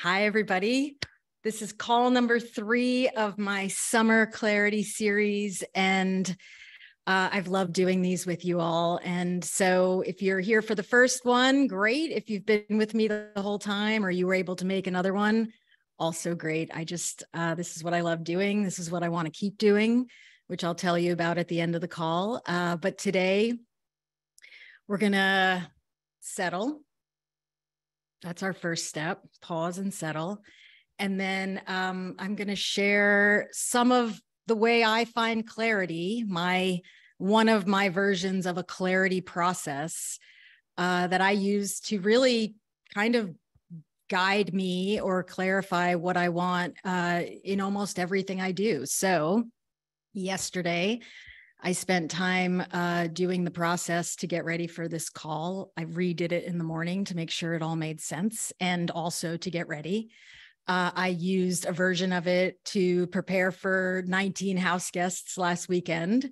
Hi, everybody. This is call number 3 of my Summer Clarity series, and I've loved doing these with you all. And so if you're here for the first one, great. If you've been with me the whole time or you were able to make another one, also great. This is what I love doing. This is what I want to keep doing, which I'll tell you about at the end of the call. But today we're going to settle. That's our first step, pause and settle. And then I'm going to share some of the way I find clarity, one of my versions of a clarity process that I use to really kind of guide me or clarify what I want in almost everything I do. So yesterday, I spent time doing the process to get ready for this call. I redid it in the morning to make sure it all made sense and also to get ready. I used a version of it to prepare for 19 house guests last weekend,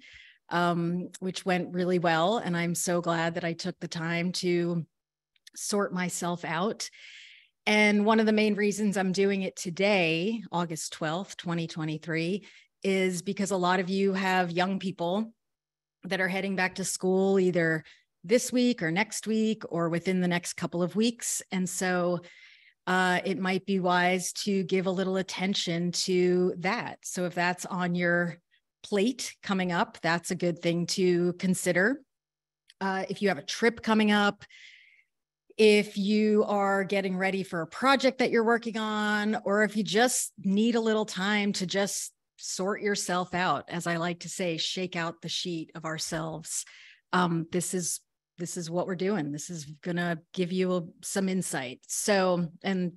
which went really well. And I'm so glad that I took the time to sort myself out. And one of the main reasons I'm doing it today, August 12th, 2023, is because a lot of you have young people that are heading back to school either this week or next week or within the next couple of weeks. And so it might be wise to give a little attention to that. So if that's on your plate coming up, that's a good thing to consider. If you have a trip coming up, if you are getting ready for a project that you're working on, or if you just need a little time to just sort yourself out, as I like to say, shake out the sheet of ourselves. This is what we're doing. This is going to give you some insight. So, and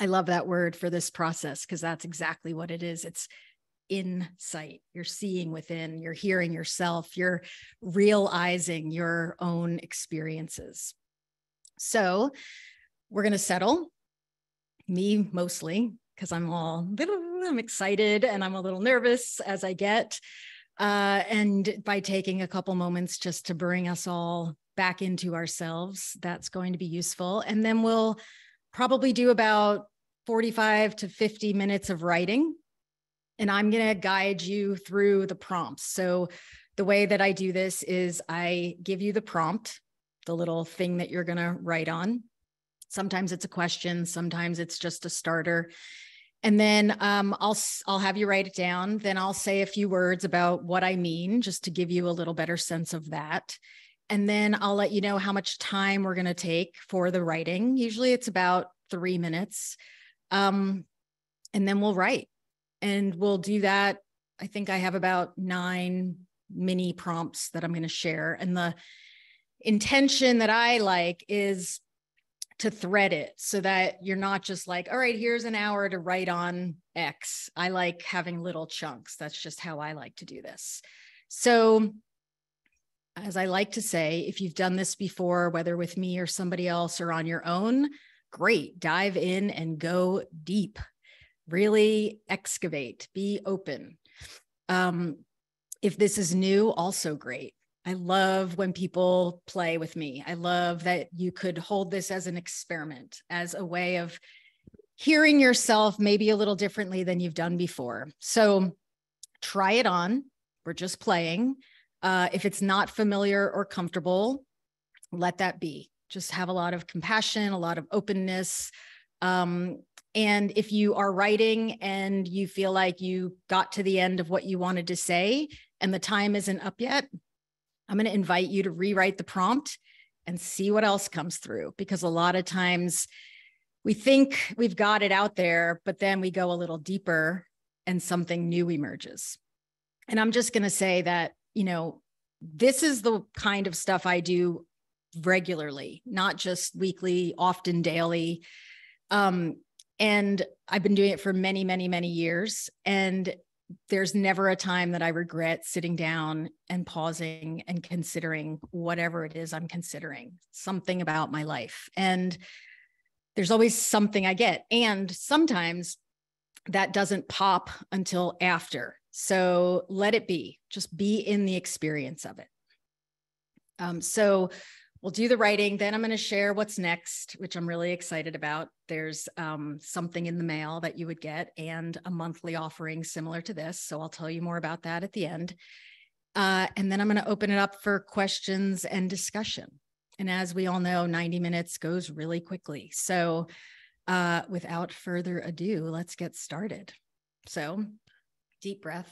I love that word for this process because that's exactly what it is. It's insight. You're seeing within, you're hearing yourself, you're realizing your own experiences. So we're going to settle, me mostly, because I'm excited and I'm a little nervous as I get. And by taking a couple moments just to bring us all back into ourselves, that's going to be useful. And then we'll probably do about 45 to 50 minutes of writing. And I'm going to guide you through the prompts. So the way that I do this is I give you the prompt, the little thing that you're going to write on. Sometimes it's a question, sometimes it's just a starter. And then I'll have you write it down. Then I'll say a few words about what I mean, just to give you a little better sense of that. And then I'll let you know how much time we're going to take for the writing. Usually it's about 3 minutes. And then we'll write. And we'll do that. I think I have about 9 mini prompts that I'm going to share. And the intention that I like is to thread it so that you're not just like, all right, here's an hour to write on X. I like having little chunks. That's just how I like to do this. So as I like to say, if you've done this before, whether with me or somebody else or on your own, great, dive in and go deep, really excavate, be open. If this is new, also great. I love when people play with me. I love that you could hold this as an experiment, as a way of hearing yourself maybe a little differently than you've done before. So try it on. We're just playing. If it's not familiar or comfortable, let that be. Just have a lot of compassion, a lot of openness. And if you are writing and you feel like you got to the end of what you wanted to say and the time isn't up yet, I'm going to invite you to rewrite the prompt and see what else comes through, because a lot of times we think we've got it out there, but then we go a little deeper and something new emerges. And I'm just going to say that, this is the kind of stuff I do regularly, not just weekly, often daily. And I've been doing it for many, many, many years. And there's never a time that I regret sitting down and pausing and considering whatever it is I'm considering, something about my life. And there's always something I get. And sometimes that doesn't pop until after. So let it be, just be in the experience of it. So we'll do the writing. Then I'm going to share what's next, which I'm really excited about. There's something in the mail that you would get and a monthly offering similar to this. So I'll tell you more about that at the end. And then I'm going to open it up for questions and discussion. And as we all know, 90 minutes goes really quickly. So without further ado, let's get started. So deep breath.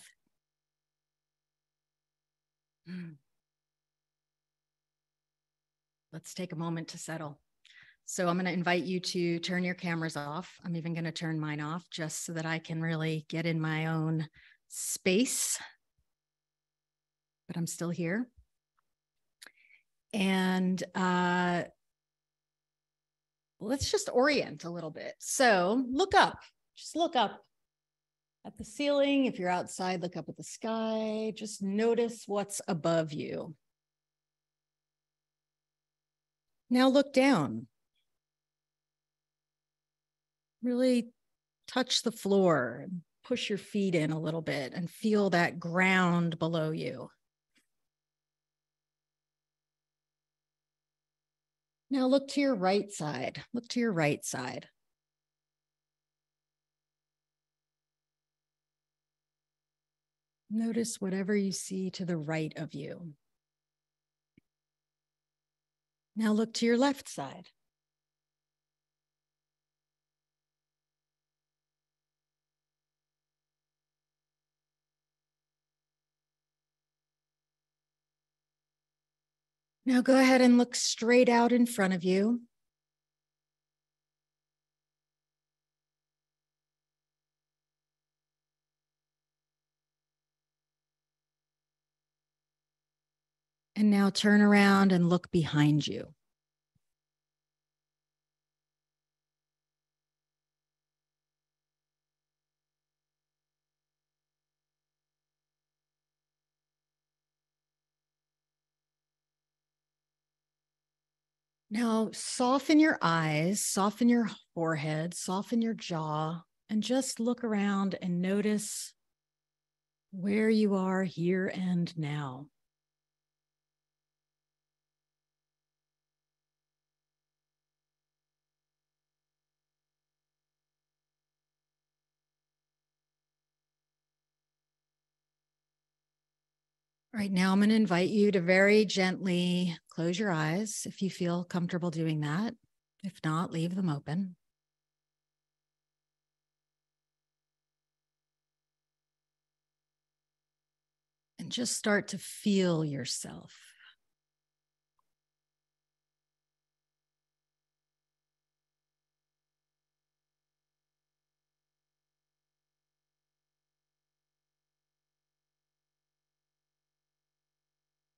Let's take a moment to settle. So I'm going to invite you to turn your cameras off. I'm even going to turn mine off just so that I can really get in my own space. But I'm still here. And let's just orient a little bit. So look up, just look up at the ceiling. If you're outside, look up at the sky. Just notice what's above you. Now look down. Really touch the floor, push your feet in a little bit and feel that ground below you. Now look to your right side. Look to your right side. Notice whatever you see to the right of you. Now look to your left side. Now go ahead and look straight out in front of you. And now turn around and look behind you. Now soften your eyes, soften your forehead, soften your jaw, and just look around and notice where you are here and now. Right now, I'm going to invite you to very gently close your eyes if you feel comfortable doing that. If not, leave them open. And just start to feel yourself.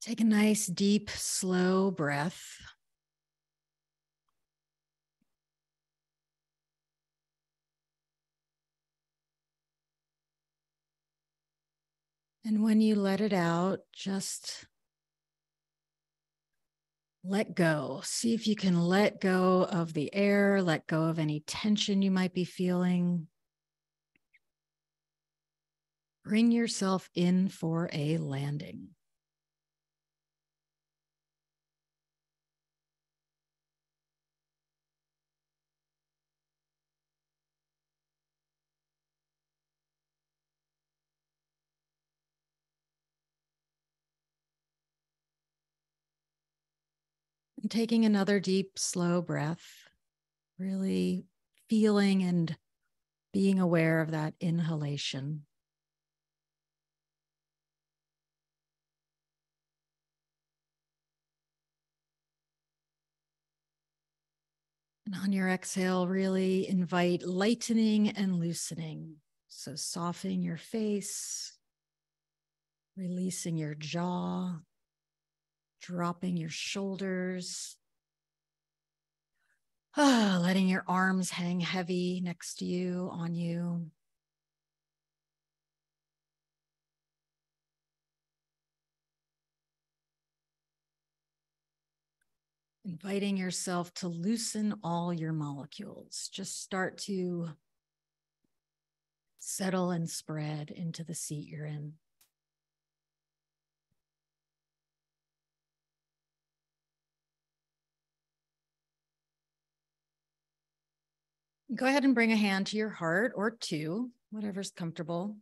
Take a nice, deep, slow breath. And when you let it out, just let go. See if you can let go of the air, let go of any tension you might be feeling. Bring yourself in for a landing. And taking another deep, slow breath, really feeling and being aware of that inhalation. And on your exhale, really invite lightening and loosening. So softening your face, releasing your jaw, dropping your shoulders, letting your arms hang heavy next to you, on you. Inviting yourself to loosen all your molecules. Just start to settle and spread into the seat you're in. Go ahead and bring a hand to your heart or two, whatever's comfortable.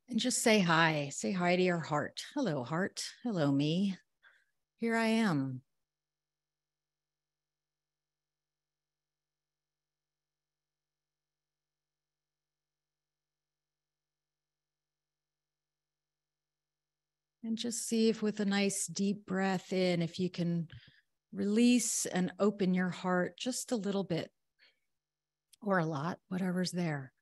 And just say hi. Say hi to your heart. Hello, heart. Hello, me. Here I am. And just see if with a nice deep breath in, if you can release and open your heart just a little bit or a lot, whatever's there.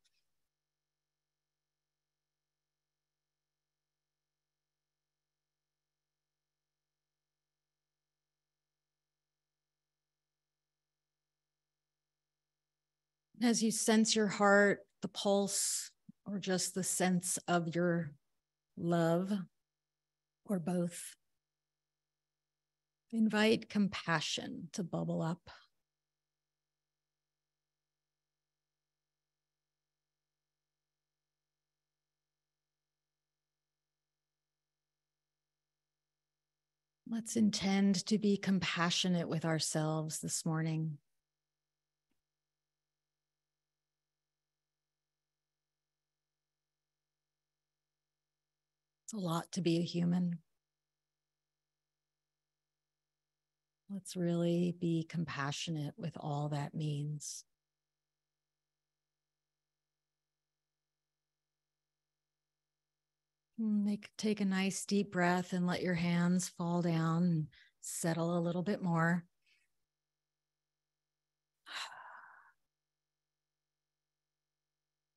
As you sense your heart, the pulse, or just the sense of your love, or both, invite compassion to bubble up. Let's intend to be compassionate with ourselves this morning. It's a lot to be a human. Let's really be compassionate with all that means. Take a nice deep breath and let your hands fall down and settle a little bit more.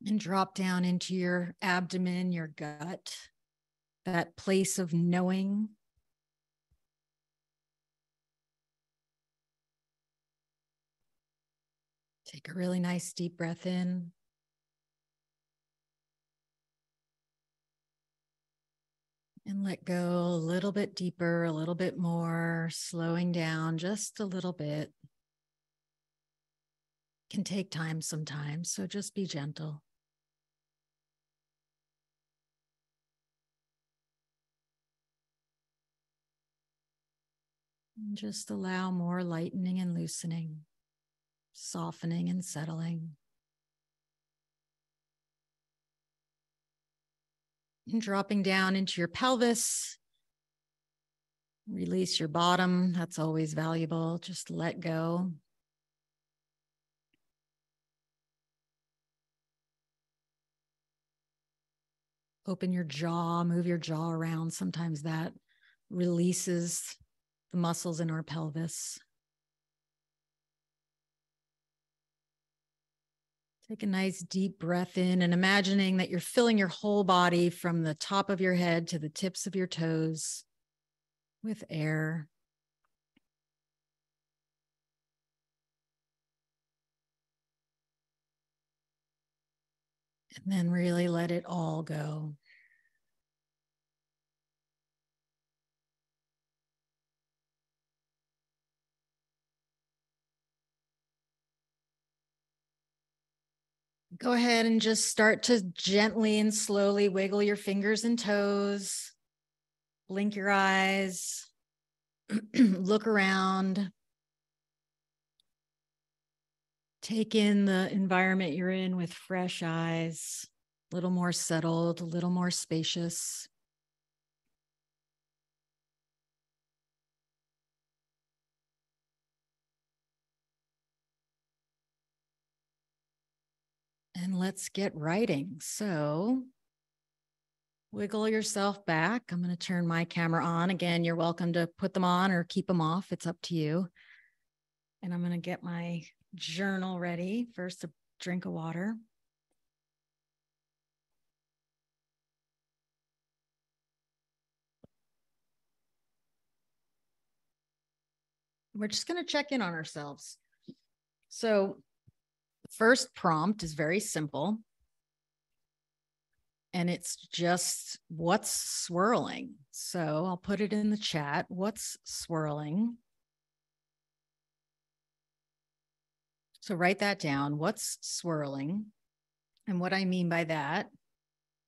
And drop down into your abdomen, your gut, that place of knowing. Take a really nice deep breath in. And let go a little bit deeper, a little bit more, slowing down just a little bit. Can take time sometimes, so just be gentle. And just allow more lightening and loosening, softening and settling. And dropping down into your pelvis. Release your bottom. That's always valuable. Just let go. Open your jaw, move your jaw around. Sometimes that releases the muscles in our pelvis. Take a nice deep breath in and imagining that you're filling your whole body from the top of your head to the tips of your toes with air. And then really let it all go. Go ahead and just start to gently and slowly wiggle your fingers and toes. Blink your eyes. Look around. Take in the environment you're in with fresh eyes, a little more settled, a little more spacious. And let's get writing. So wiggle yourself back. I'm going to turn my camera on. Again, you're welcome to put them on or keep them off. It's up to you. And I'm going to get my journal ready. First, a drink of water. We're just going to check in on ourselves. So the first prompt is very simple. And it's just what's swirling. So I'll put it in the chat. What's swirling? So write that down. What's swirling? And what I mean by that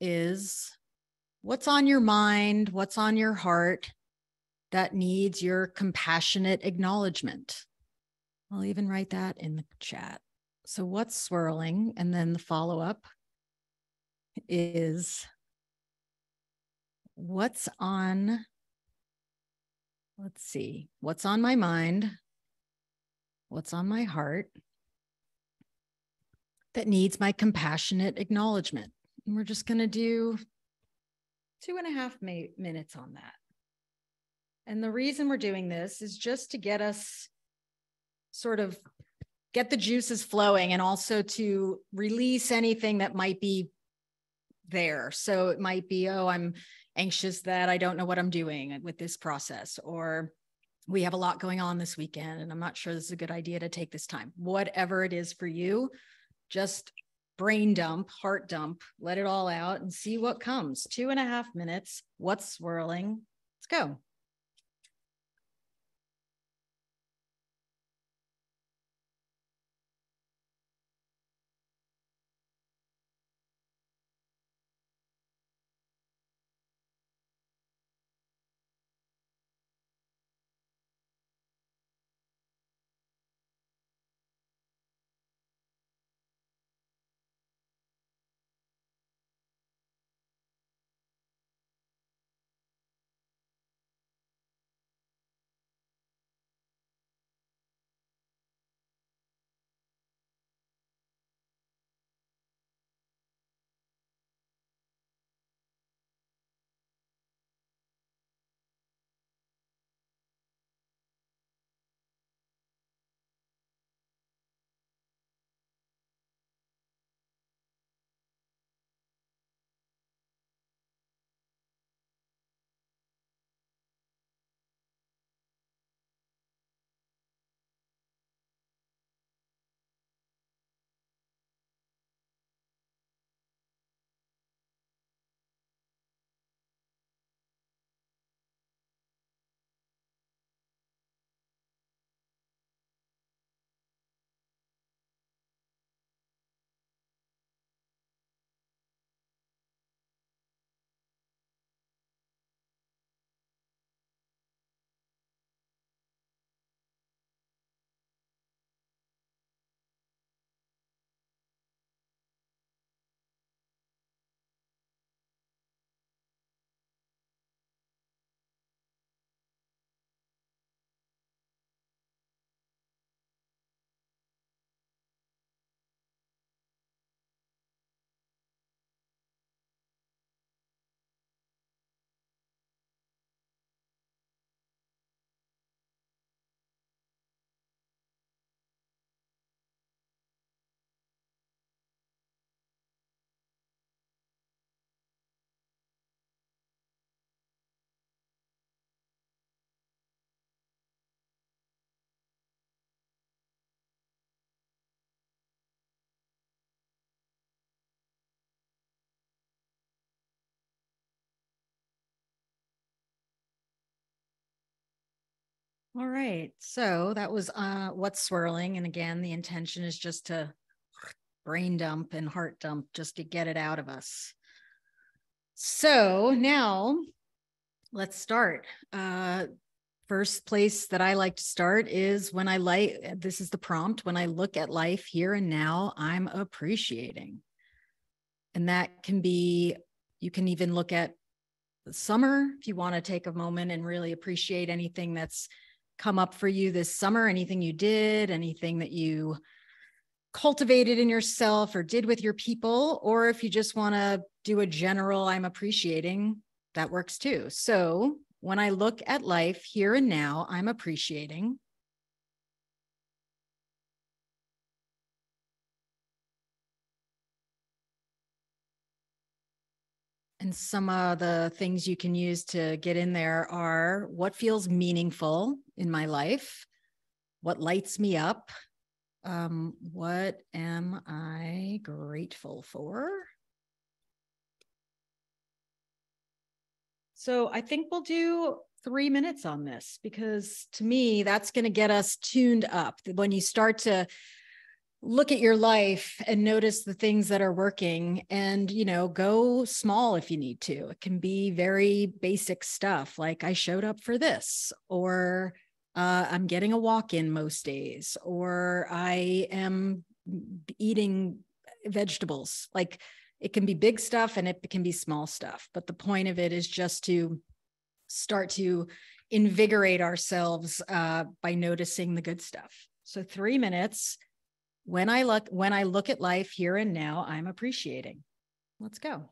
is what's on your mind, what's on your heart that needs your compassionate acknowledgement. I'll even write that in the chat. So what's swirling? And then the follow-up is what's on, let's see, what's on my mind, what's on my heart that needs my compassionate acknowledgement. And we're just going to do 2.5 minutes on that. And the reason we're doing this is just to get us sort of get the juices flowing and also to release anything that might be there. So it might be, oh, I'm anxious that I don't know what I'm doing with this process, or we have a lot going on this weekend and I'm not sure this is a good idea to take this time. Whatever it is for you, just brain dump, heart dump, let it all out and see what comes. 2.5 minutes. What's swirling? Let's go. All right. So that was what's swirling. And again, the intention is just to brain dump and heart dump just to get it out of us. So now let's start. First place that I like to start is when this is the prompt, when I look at life here and now, I'm appreciating. And that can be, you can even look at the summer if you want to take a moment and really appreciate anything that's come up for you this summer, anything you did, anything that you cultivated in yourself or did with your people, or if you just want to do a general I'm appreciating, that works too. So when I look at life here and now, I'm appreciating. And some of the things you can use to get in there are what feels meaningful in my life, what lights me up, what am I grateful for? So I think we'll do 3 minutes on this because to me, that's going to get us tuned up. When you start to look at your life and notice the things that are working and, go small if you need to. It can be very basic stuff like I showed up for this, or I'm getting a walk in most days, or I am eating vegetables. Like, it can be big stuff and it can be small stuff. But the point of it is just to start to invigorate ourselves by noticing the good stuff. So 3 minutes. When I look at life here and now, I'm appreciating. Let's go.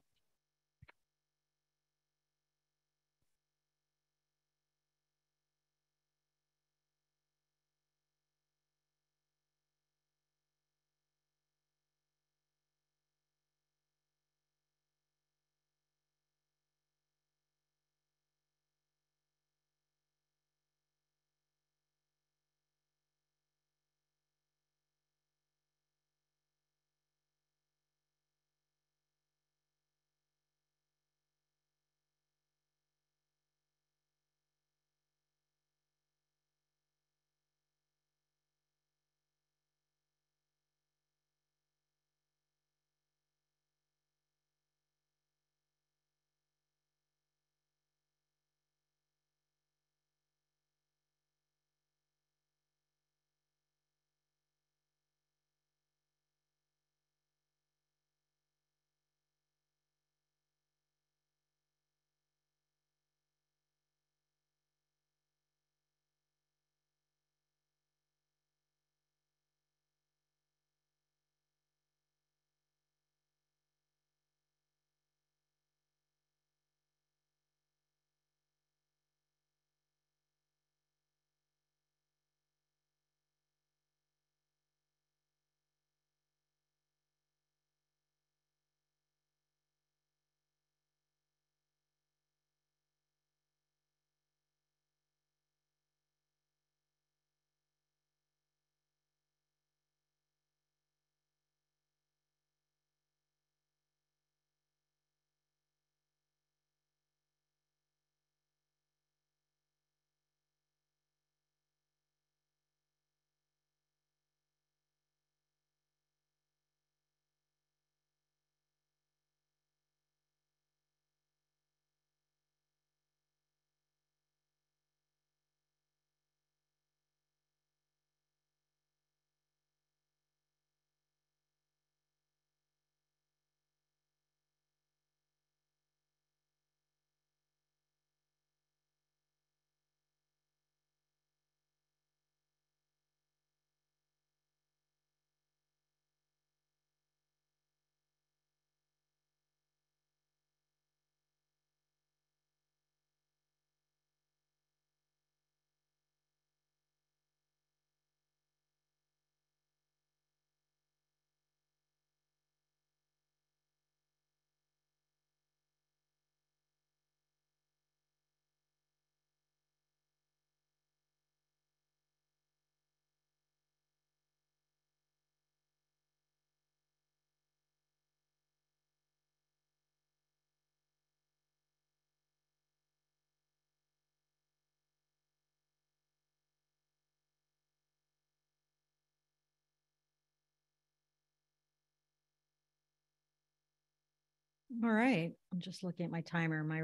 All right. I'm just looking at my timer. My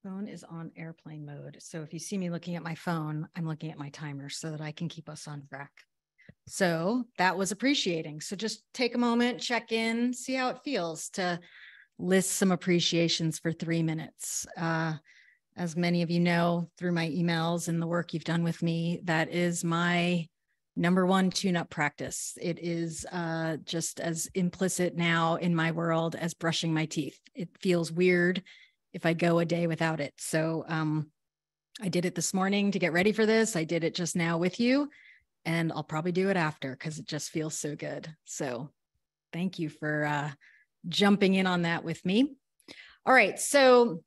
phone is on airplane mode. So if you see me looking at my phone, I'm looking at my timer so that I can keep us on track. So that was appreciating. So just take a moment, check in, see how it feels to list some appreciations for 3 minutes. As many of you know through my emails and the work you've done with me, that is my number one tune-up practice. It is just as implicit now in my world as brushing my teeth. It feels weird if I go a day without it. So I did it this morning to get ready for this. I did it just now with you, and I'll probably do it after because it just feels so good. So thank you for jumping in on that with me. All right, so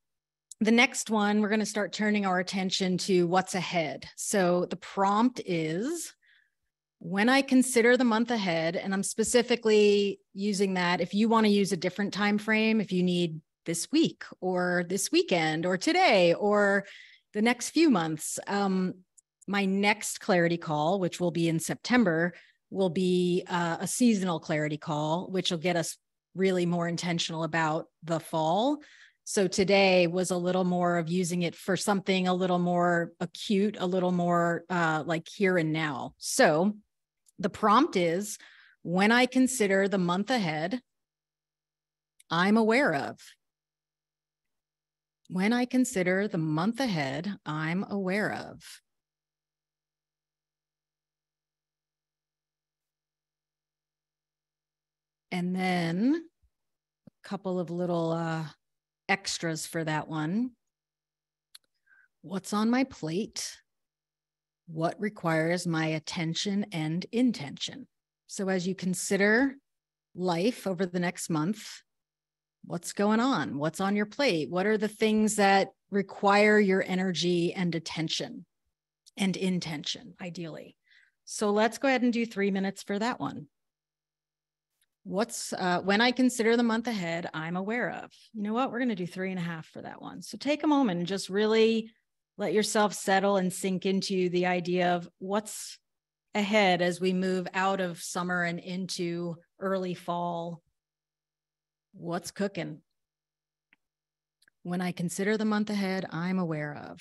the next one, we're going to start turning our attention to what's ahead. So the prompt is, when I consider the month ahead, and I'm specifically using that, if you want to use a different time frame, if you need this week or this weekend or today or the next few months, my next clarity call, which will be in September, will be a seasonal clarity call, which will get us really more intentional about the fall. So today was a little more of using it for something a little more acute, a little more like here and now. So the prompt is, when I consider the month ahead, I'm aware of. When I consider the month ahead, I'm aware of. And then a couple of little extras for that one. What's on my plate? What requires my attention and intention? So as you consider life over the next month, what's going on? What's on your plate? What are the things that require your energy and attention and intention, ideally? So let's go ahead and do 3 minutes for that one. When I consider the month ahead, I'm aware of. You know what? We're going to do 3.5 for that one. So take a moment and just really let yourself settle and sink into the idea of what's ahead as we move out of summer and into early fall. What's cooking? When I consider the month ahead, I'm aware of.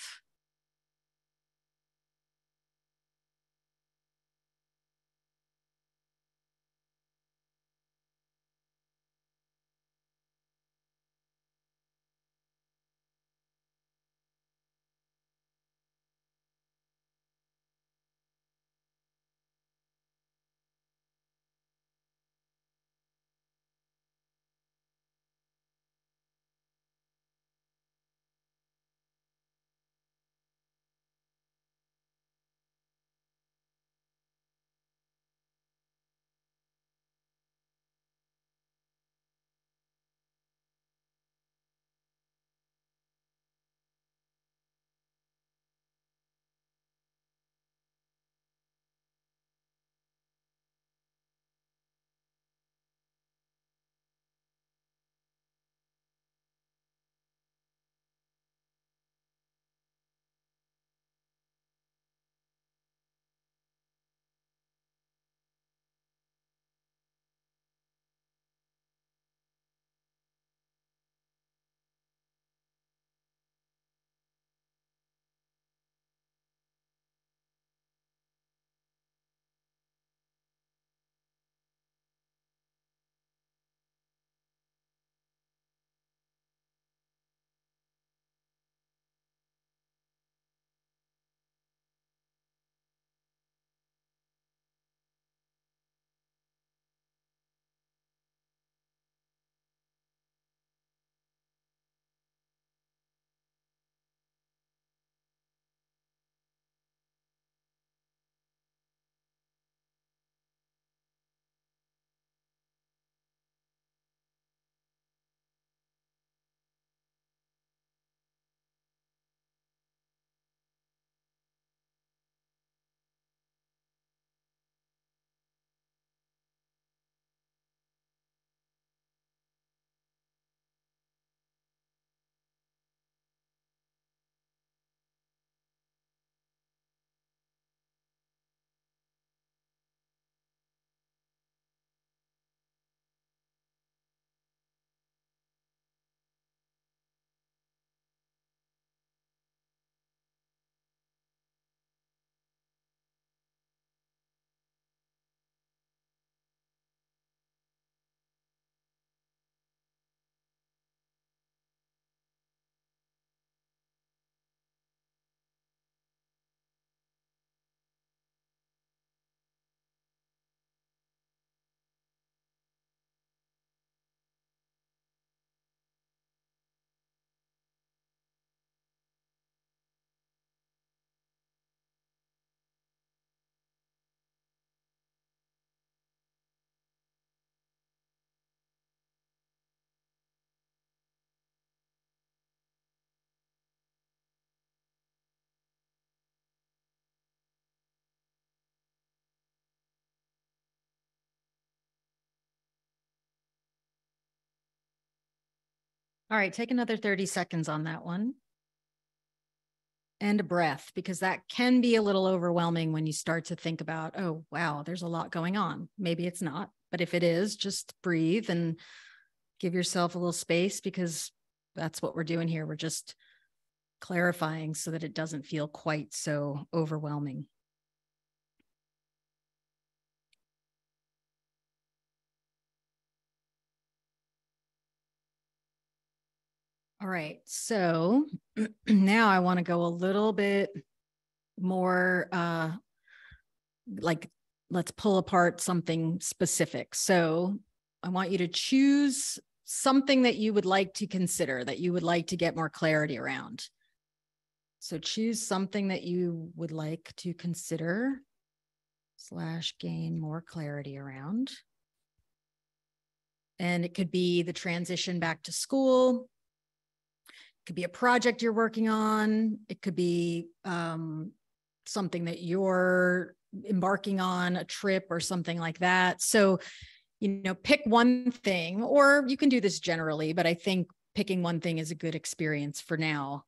All right, take another 30 seconds on that one. And a breath, because that can be a little overwhelming when you start to think about, oh, wow, there's a lot going on. Maybe it's not, but if it is, just breathe and give yourself a little space, because that's what we're doing here. We're just clarifying so that it doesn't feel quite so overwhelming. All right. So now I want to go a little bit more like let's pull apart something specific. So I want you to choose something that you would like to consider, that you would like to get more clarity around. So choose something that you would like to consider / gain more clarity around. And it could be the transition back to school. It could be a project you're working on. It could be something that you're embarking on, a trip or something like that. So, pick one thing, or you can do this generally, but I think picking one thing is a good experience for now.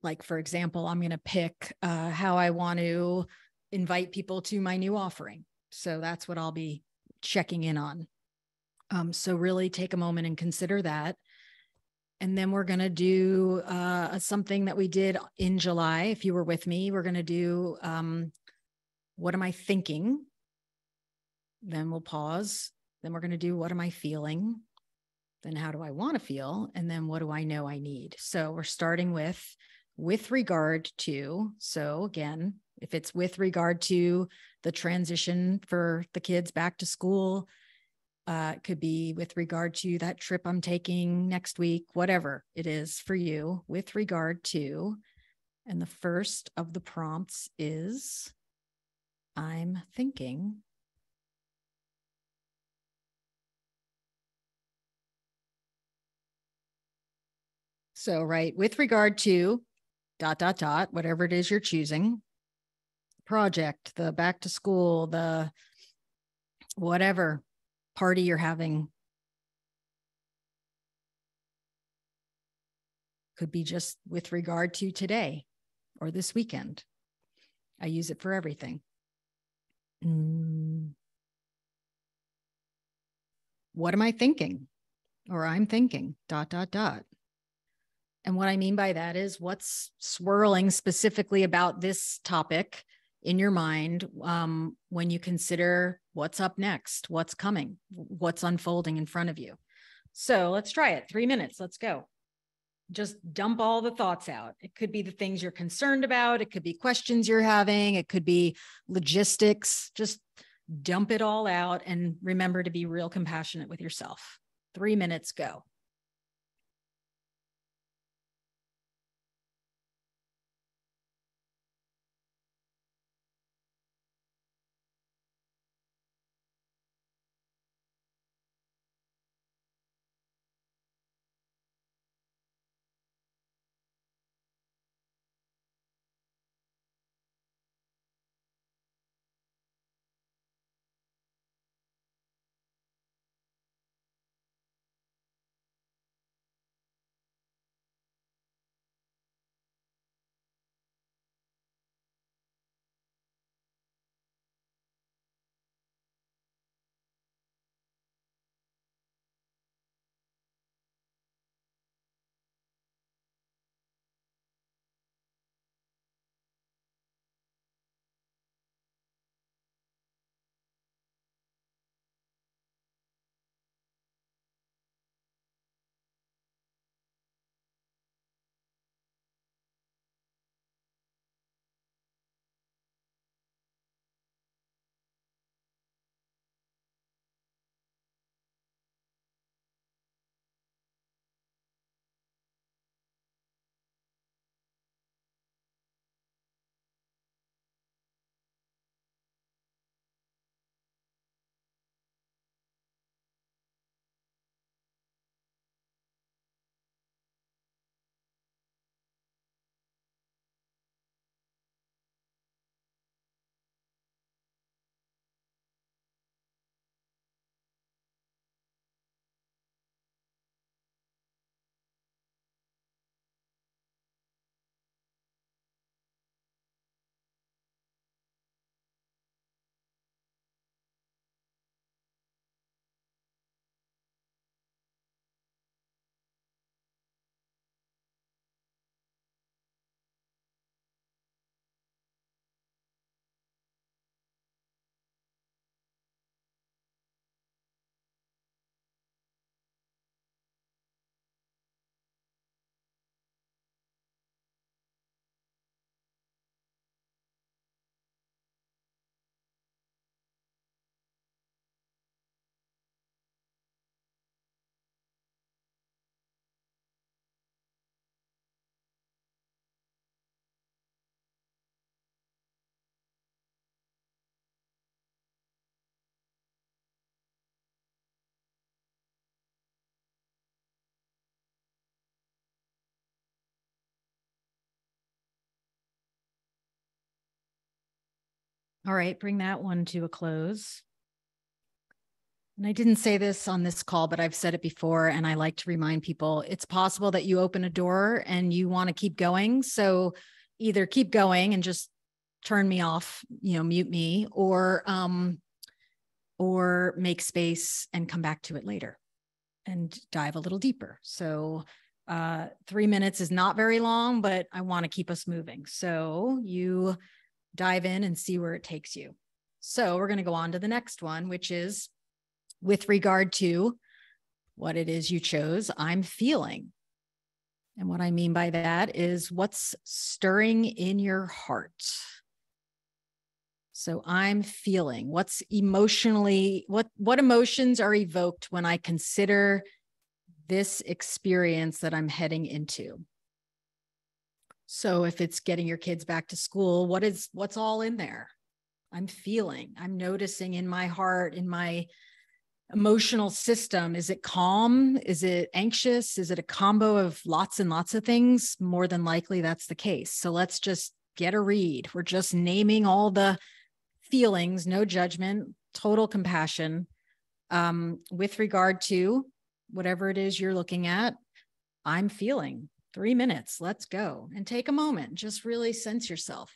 Like, for example, I'm going to pick how I want to invite people to my new offering. So that's what I'll be checking in on. So really take a moment and consider that. And then we're going to do something that we did in July. If you were with me, we're going to do what am I thinking? Then we'll pause. Then we're going to do what am I feeling? Then how do I want to feel? And then what do I know I need? So we're starting with regard to, so again, if it's with regard to the transition for the kids back to school, it could be with regard to that trip I'm taking next week, whatever it is for you, with regard to. And the first of the prompts is, I'm thinking. So, right, with regard to ... whatever it is you're choosing, project, the back to school, the whatever party you're having. Could be just with regard to today or this weekend. I use it for everything. What am I thinking? Or I'm thinking ... And what I mean by that is what's swirling specifically about this topic in your mind when you consider what's up next, what's coming, what's unfolding in front of you. So let's try it. 3 minutes. Let's go. Just dump all the thoughts out. It could be the things you're concerned about. It could be questions you're having. It could be logistics. Just dump it all out and remember to be real compassionate with yourself. 3 minutes, go. All right, bring that one to a close. And I didn't say this on this call, but I've said it before, and I like to remind people, it's possible that you open a door and you want to keep going. So either keep going and just turn me off, mute me, or make space and come back to it later and dive a little deeper. So 3 minutes is not very long, but I want to keep us moving. So you dive in and see where it takes you. So we're going to go on to the next one, which is with regard to what it is you chose, I'm feeling. And what I mean by that is what's stirring in your heart. So I'm feeling what's emotionally, what emotions are evoked when I consider this experience that I'm heading into. So if it's getting your kids back to school, what's all in there? I'm feeling, I'm noticing in my heart, in my emotional system. Is it calm? Is it anxious? Is it a combo of lots and lots of things? More than likely that's the case. So let's just get a read. We're just naming all the feelings, no judgment, total compassion, with regard to whatever it is you're looking at. I'm feeling. 3 minutes. Let's go. And take a moment. Just really sense yourself.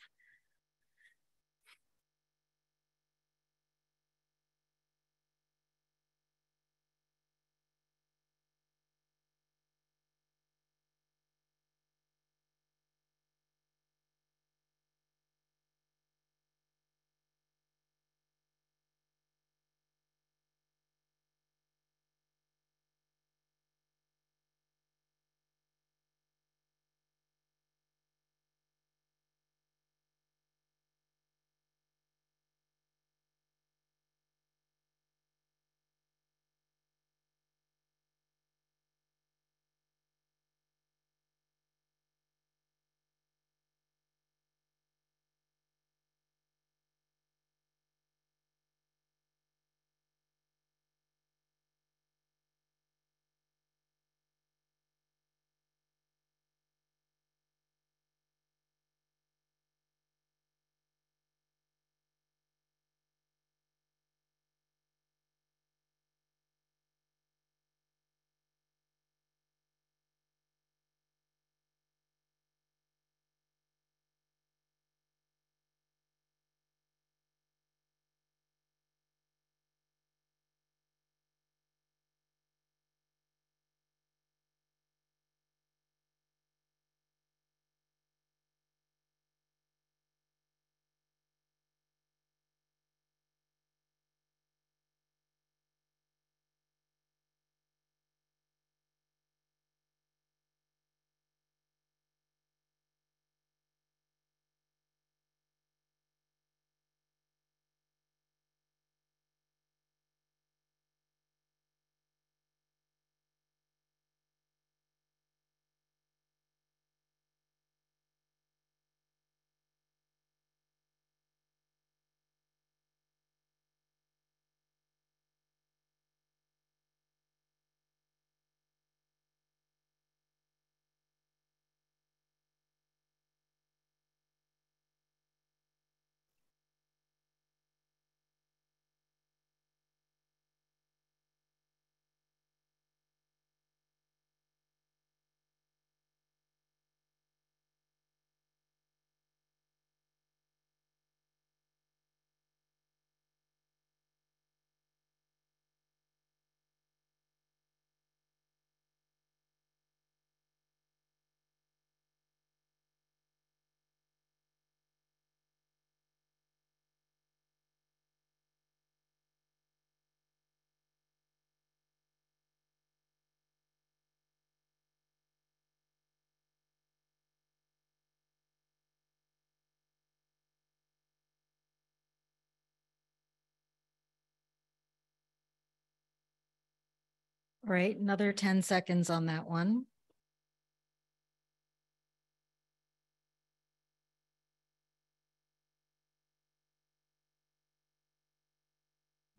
All right, another 10 seconds on that one.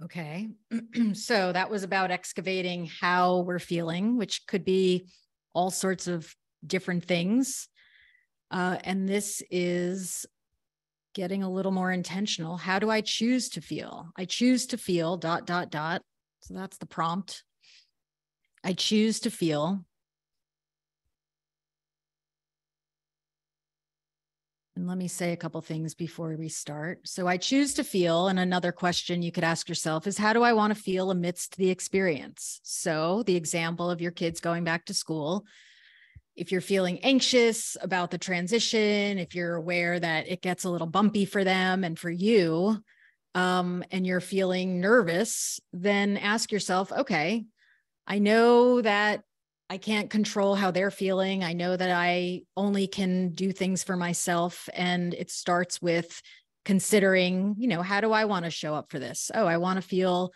Okay, so that was about excavating how we're feeling, which could be all sorts of different things. And this is getting a little more intentional. How do I choose to feel? I choose to feel ... So that's the prompt. I choose to feel. And let me say a couple things before we start. So I choose to feel, and another question you could ask yourself is, how do I want to feel amidst the experience? So the example of your kids going back to school, if you're feeling anxious about the transition, if you're aware that it gets a little bumpy for them and for you, and you're feeling nervous, then ask yourself, okay, I know that I can't control how they're feeling. I know that I only can do things for myself. And it starts with considering, how do I want to show up for this? Oh, I want to feel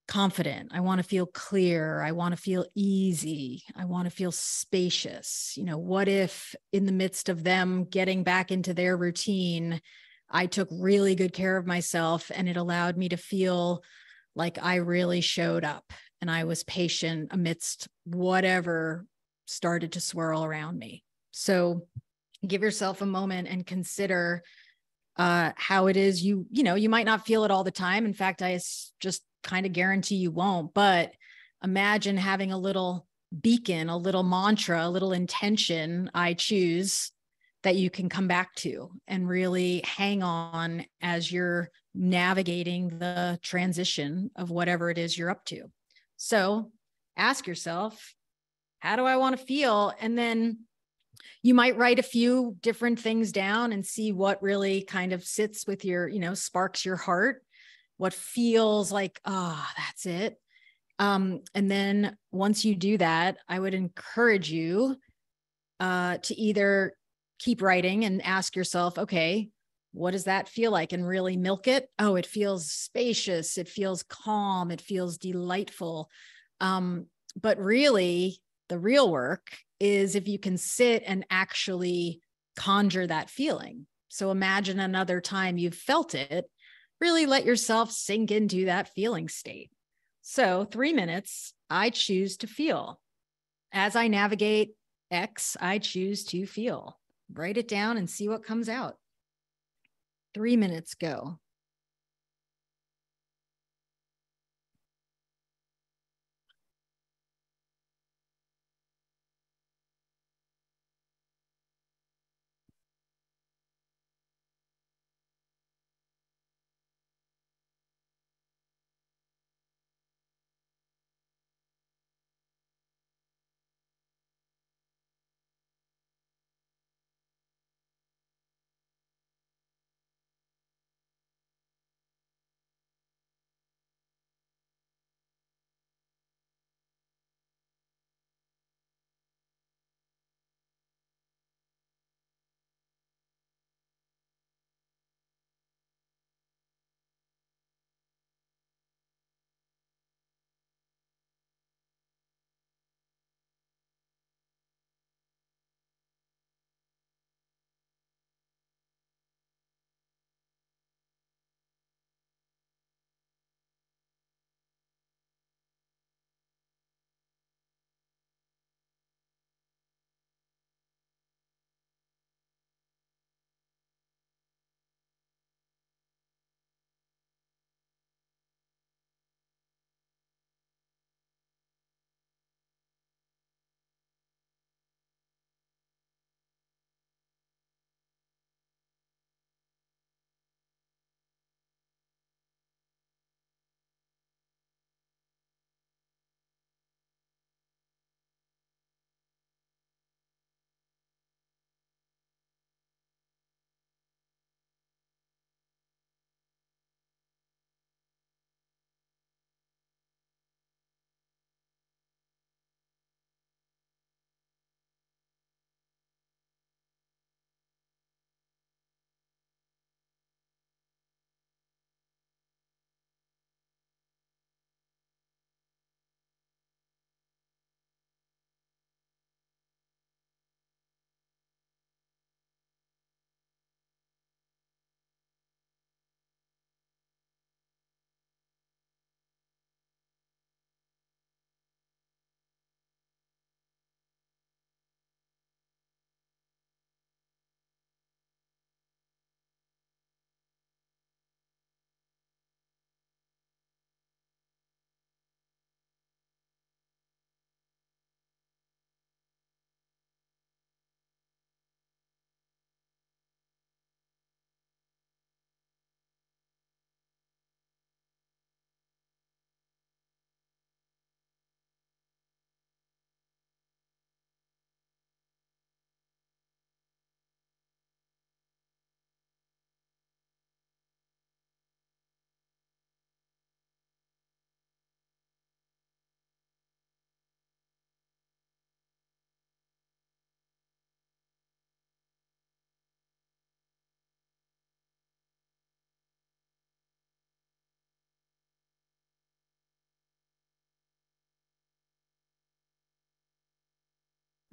confident. I want to feel clear. I want to feel easy. I want to feel spacious. What if in the midst of them getting back into their routine, I took really good care of myself and it allowed me to feel like I really showed up and I was patient amidst whatever started to swirl around me. So give yourself a moment and consider how it is you might not feel it all the time. In fact, I just kind of guarantee you won't, but imagine having a little beacon, a little mantra, a little intention, I choose, that you can come back to and really hang on as you're navigating the transition of whatever it is you're up to. So ask yourself, how do I want to feel? And then you might write a few different things down and see what really kind of sits with your, sparks your heart, what feels like, that's it. And then once you do that, I would encourage you to either keep writing and ask yourself, okay, what does that feel like? And really milk it. Oh, it feels spacious. It feels calm. It feels delightful. But really, the real work is if you can sit and actually conjure that feeling. So imagine another time you've felt it, really let yourself sink into that feeling state. So 3 minutes, I choose to feel. As I navigate X, I choose to feel. Write it down and see what comes out. 3 minutes, go.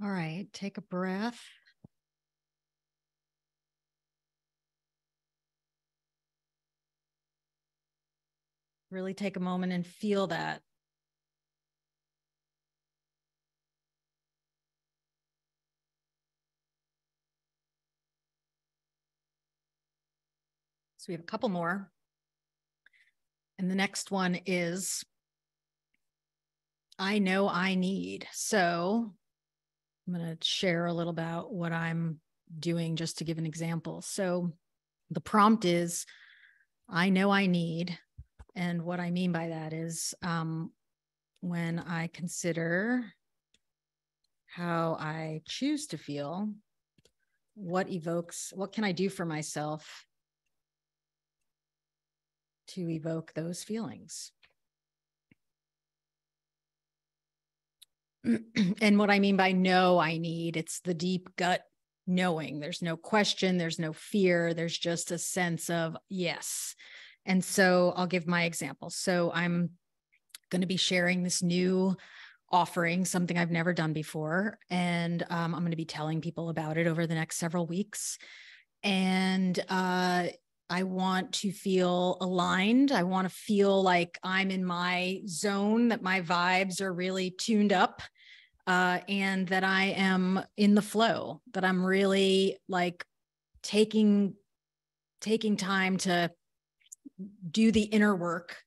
All right, take a breath. Really take a moment and feel that. So we have a couple more. And the next one is, I know I need. So I'm going to share a little about what I'm doing just to give an example. So the prompt is, I know I need. And what I mean by that is when I consider how I choose to feel, what can I do for myself to evoke those feelings? And what I mean by know I need, it's the deep gut knowing. There's no question, there's no fear, there's just a sense of yes. And so I'll give my example. So I'm going to be sharing this new offering, something I've never done before. And I'm going to be telling people about it over the next several weeks. And I want to feel aligned. I want to feel like I'm in my zone, that my vibes are really tuned up, and that I am in the flow, that I'm really like taking time to do the inner work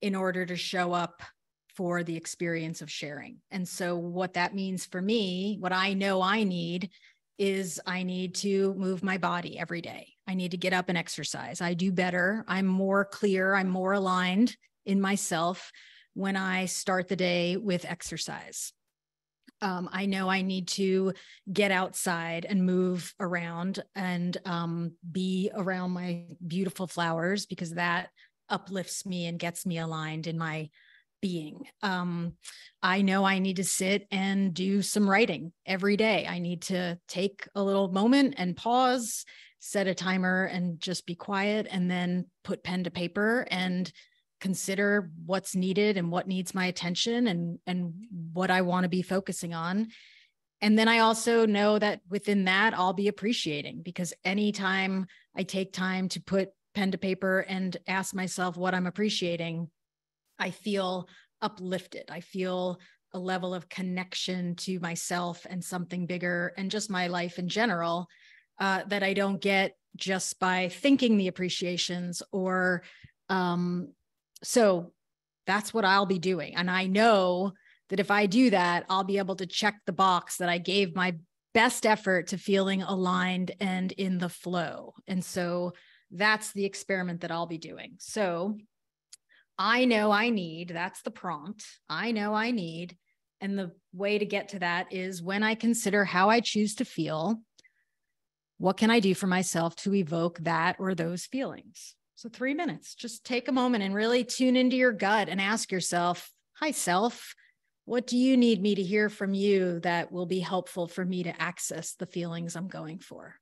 in order to show up for the experience of sharing. And so what that means for me, what I know I need is I need to move my body every day. I need to get up and exercise. I do better. I'm more clear. I'm more aligned in myself when I start the day with exercise. I know I need to get outside and move around and be around my beautiful flowers, because that uplifts me and gets me aligned in my being. I know I need to sit and do some writing every day. I need to take a little moment and pause, set a timer and just be quiet, and then put pen to paper and consider what's needed and what needs my attention and what I want to be focusing on. And then I also know that within that, I'll be appreciating, because anytime I take time to put pen to paper and ask myself what I'm appreciating, I feel uplifted. I feel a level of connection to myself and something bigger and just my life in general, that I don't get just by thinking the appreciations or, so that's what I'll be doing. And I know that if I do that, I'll be able to check the box that I gave my best effort to feeling aligned and in the flow. And so that's the experiment that I'll be doing. So I know I need, that's the prompt. I know I need. And the way to get to that is when I consider how I choose to feel, what can I do for myself to evoke that or those feelings? So 3 minutes, just take a moment and really tune into your gut and ask yourself, hi, self, what do you need me to hear from you that will be helpful for me to access the feelings I'm going for?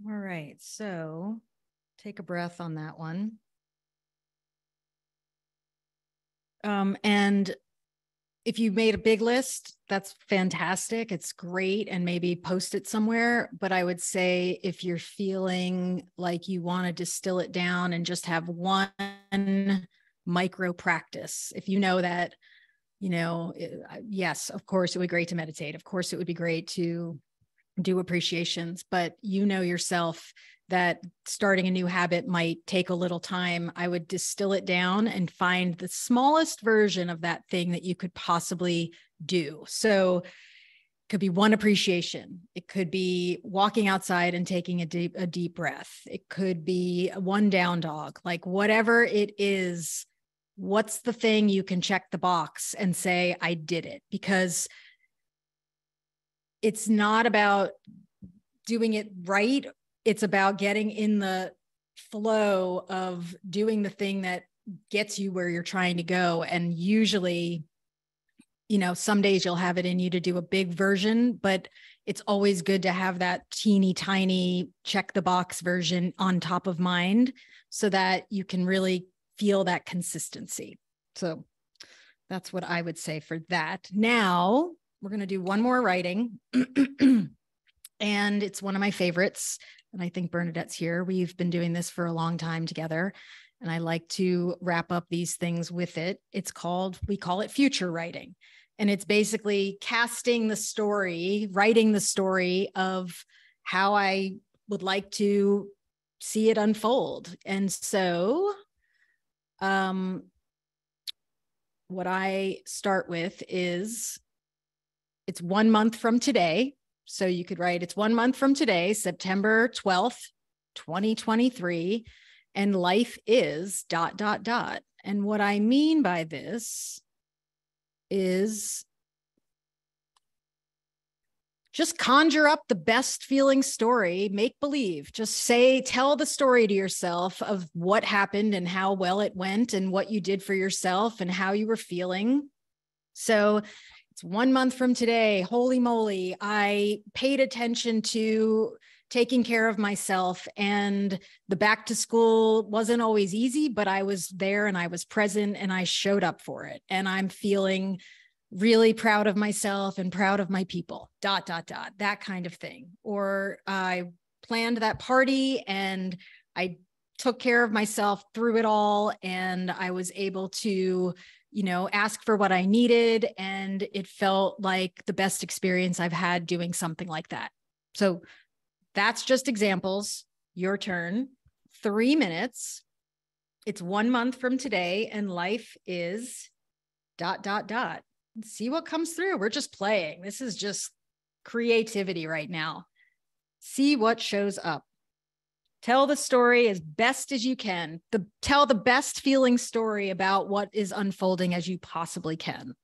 All right. So take a breath on that one. And if you made a big list, that's fantastic. It's great. And maybe post it somewhere. But I would say if you're feeling like you want to distill it down and just have one micro practice, if you know that, yes, of course, it would be great to meditate. Of course, it would be great to do appreciations, but you know yourself that starting a new habit might take a little time. I would distill it down and find the smallest version of that thing that you could possibly do. So it could be one appreciation. It could be walking outside and taking a deep breath. It could be one down dog, like whatever it is. What's the thing you can check the box and say, I did it? Because it's not about doing it right. It's about getting in the flow of doing the thing that gets you where you're trying to go. And usually, some days you'll have it in you to do a big version, but it's always good to have that teeny tiny check the box version on top of mind so that you can really feel that consistency. So that's what I would say for that. Now we're going to do one more writing. And it's one of my favorites. And I think Bernadette's here. We've been doing this for a long time together. And I like to wrap up these things with it. We call it future writing. And it's basically casting the story, writing the story of how I would like to see it unfold. And so what I start with is it's 1 month from today. So you could write, it's 1 month from today, September 12th, 2023, and life is ... And what I mean by this is just conjure up the best feeling story, make believe, just tell the story to yourself of what happened and how well it went and what you did for yourself and how you were feeling. So it's 1 month from today. Holy moly. I paid attention to taking care of myself, and the back to school wasn't always easy, but I was there and I was present and I showed up for it. And I'm feeling really proud of myself and proud of my people, ... that kind of thing. Or I planned that party and I took care of myself through it all. And I was able to ask for what I needed. And it felt like the best experience I've had doing something like that. So that's just examples. Your turn. 3 minutes. It's 1 month from today and life is ... See what comes through. We're just playing. This is just creativity right now. See what shows up. Tell the story as best as you can. Tell the best feeling story about what is unfolding as you possibly can.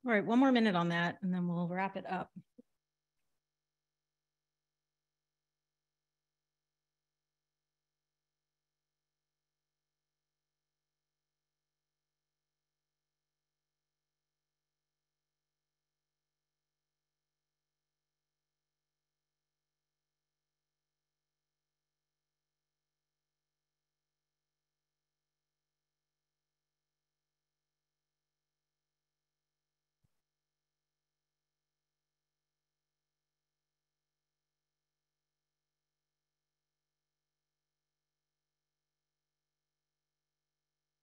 All right, one more minute on that, and then we'll wrap it up.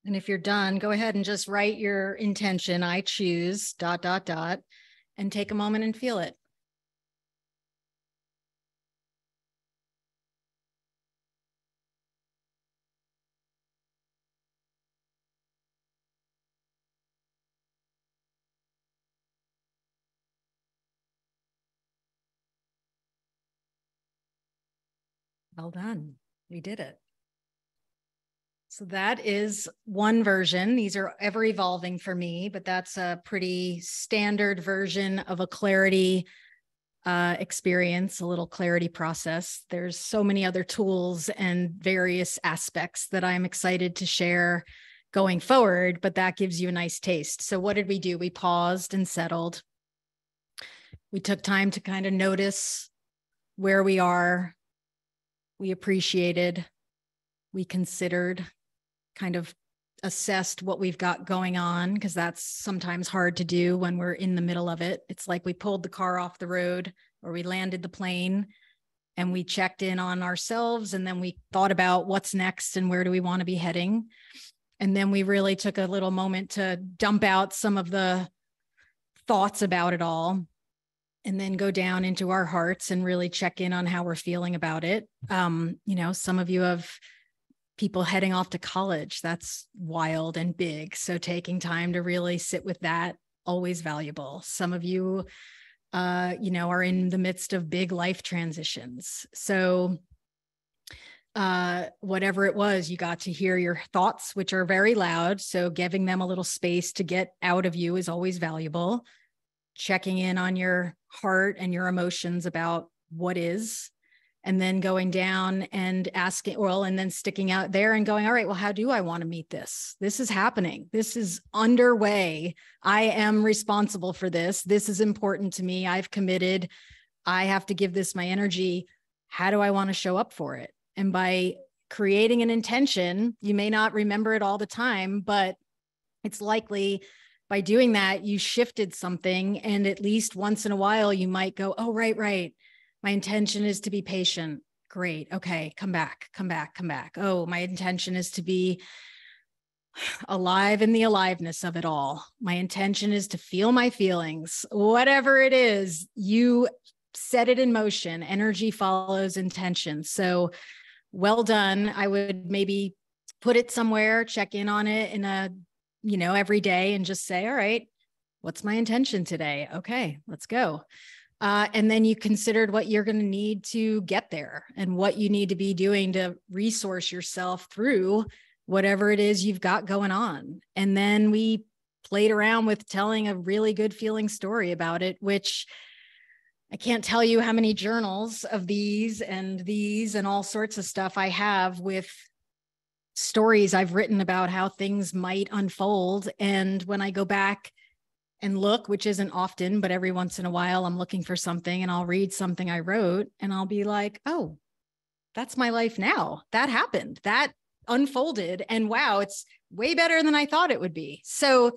And if you're done, go ahead and just write your intention. I choose ... and take a moment and feel it. Well done. We did it. So that is one version. These are ever evolving for me, but that's a pretty standard version of a clarity experience, a little clarity process. There's so many other tools and various aspects that I'm excited to share going forward, but that gives you a nice taste. So what did we do? We paused and settled. We took time to kind of notice where we are. We appreciated, we considered, kind of assessed what we've got going on, because that's sometimes hard to do when we're in the middle of it. It's like we pulled the car off the road or we landed the plane and we checked in on ourselves, and then we thought about what's next and where do we want to be heading. And then we really took a little moment to dump out some of the thoughts about it all, and then go down into our hearts and really check in on how we're feeling about it. Some of you have people heading off to college. That's wild and big. So taking time to really sit with that, always valuable. Some of you, are in the midst of big life transitions. So whatever it was, you got to hear your thoughts, which are very loud. So giving them a little space to get out of you is always valuable. Checking in on your heart and your emotions about what is, and then going down and asking, and then sticking out there and going, all right, well, how do I want to meet this? This is happening. This is underway. I am responsible for this. This is important to me. I've committed. I have to give this my energy. How do I want to show up for it? And by creating an intention, you may not remember it all the time, but it's likely by doing that, you shifted something. And at least once in a while, you might go, oh, right. My intention is to be patient. Great. Okay. Come back. Oh, my intention is to be alive in the aliveness of it all. My intention is to feel my feelings. Whatever it is, you set it in motion. Energy follows intention. So well done. I would maybe put it somewhere, check in on it every day, and just say, all right, what's my intention today? Okay, let's go. And then you considered what you're going to need to get there and what you need to be doing to resource yourself through whatever it is you've got going on. And then we played around with telling a really good feeling story about it, which I can't tell you how many journals of these and all sorts of stuff I have with stories I've written about how things might unfold. And when I go back and look, which isn't often, but every once in a while, I'm looking for something and I'll read something I wrote and I'll be like, oh, that's my life now. That happened. That unfolded. And wow, it's way better than I thought it would be. So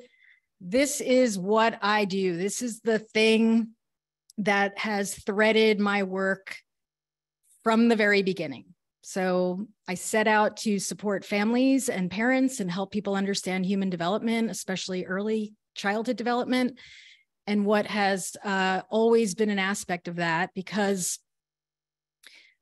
this is what I do. This is the thing that has threaded my work from the very beginning. So I set out to support families and parents and help people understand human development, especially early childhood development, and what has always been an aspect of that, because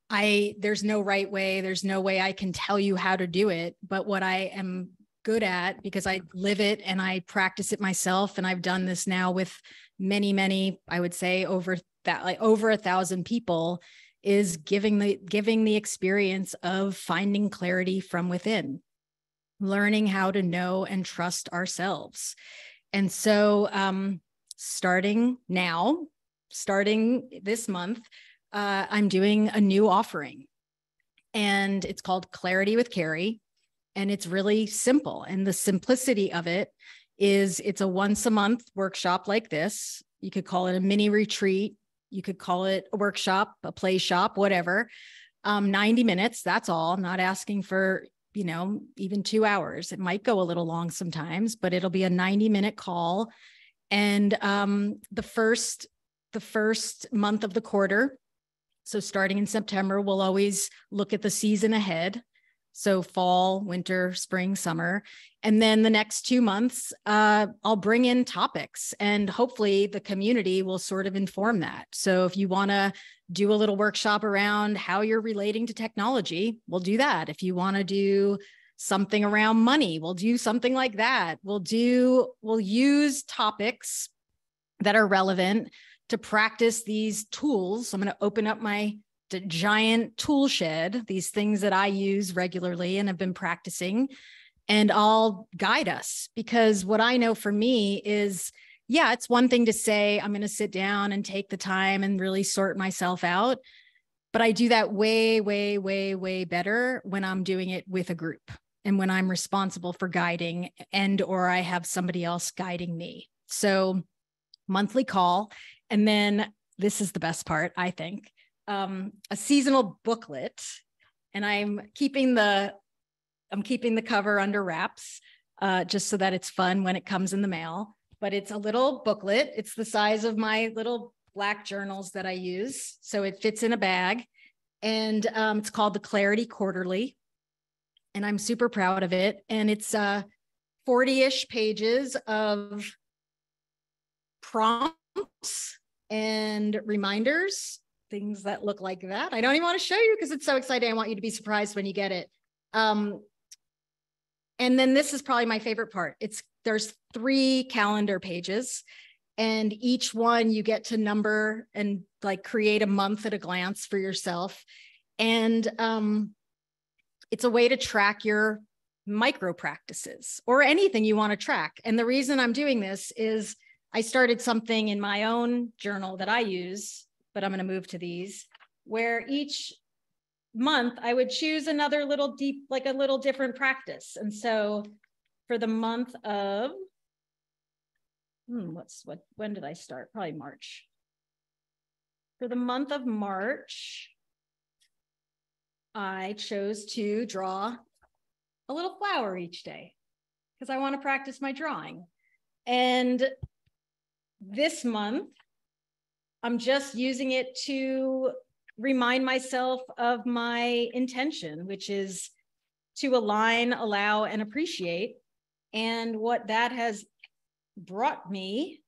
there's no right way, there's no way I can tell you how to do it, but what I am good at, because I live it and I practice it myself, and I've done this now with many, I would say over 1,000 people, is giving the experience of finding clarity from within, learning how to know and trust ourselves. And so starting this month, I'm doing a new offering, and it's called Clarity with Carrie. And it's really simple. And the simplicity of it is it's a once a month workshop like this. You could call it a mini retreat. You could call it a workshop, a play shop, whatever. 90 minutes, that's all. I'm not asking for, even 2 hours. It might go a little long sometimes, but it'll be a 90-minute call. And the first month of the quarter, so starting in September, we'll always look at the season ahead. So fall, winter, spring, summer. And then the next 2 months, I'll bring in topics, and hopefully the community will sort of inform that. So if you want to do a little workshop around how you're relating to technology, we'll do that. If you want to do something around money, we'll do something like that. We'll use topics that are relevant to practice these tools. I'm going to open up my giant tool shed, these things that I use regularly and have been practicing, and I'll guide us, because what I know for me is, yeah, it's one thing to say, I'm going to sit down and take the time and really sort myself out. But I do that way, way, way, way better when I'm doing it with a group and when I'm responsible for guiding or I have somebody else guiding me. So monthly call. And then this is the best part, I think. A seasonal booklet, and I'm keeping the cover under wraps, just so that it's fun when it comes in the mail. But it's a little booklet. It's the size of my little black journals that I use, so it fits in a bag. And it's called the Clarity Quarterly, and I'm super proud of it. And it's 40-ish pages of prompts and reminders. Things that look like that. I don't even want to show you because it's so exciting. I want you to be surprised when you get it. And then this is probably my favorite part. There's 3 calendar pages, and each one you get to number and like create a month at a glance for yourself. And it's a way to track your micro practices or anything you want to track. And the reason I'm doing this is I started something in my own journal that I use, but I'm going to move to these, where each month I would choose another little a little different practice. And so for the month of, when did I start? Probably March. For the month of March, I chose to draw a little flower each day because I want to practice my drawing. And this month, I'm just using it to remind myself of my intention, which is to align, allow, and appreciate. And what that has brought me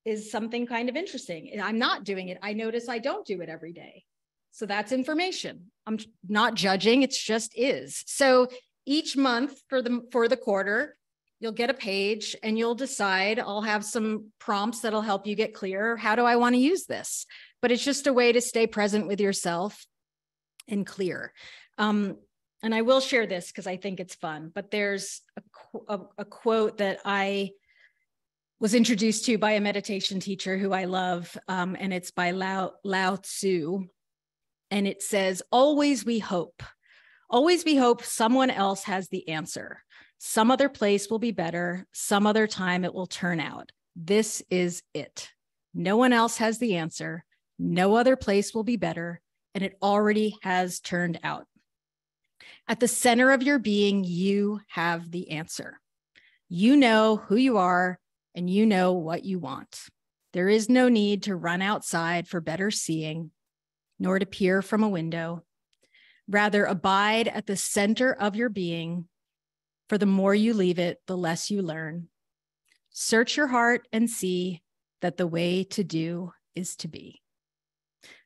is something kind of interesting. I'm not doing it. I notice I don't do it every day. So that's information. I'm not judging. It's just is. So each month for the quarter, you'll get a page and you'll decide. I'll have some prompts that'll help you get clear. How do I want to use this? But it's just a way to stay present with yourself and clear. And I will share this because I think it's fun, but there's a quote that I was introduced to by a meditation teacher who I love, and it's by Lao Tzu. And it says, always we hope someone else has the answer. Some other place will be better. Some other time it will turn out. This is it. No one else has the answer. No other place will be better. And it already has turned out. At the center of your being, you have the answer. You know who you are and you know what you want. There is no need to run outside for better seeing, nor to peer from a window. Rather, abide at the center of your being, for the more you leave it, the less you learn. Search your heart and see that the way to do is to be.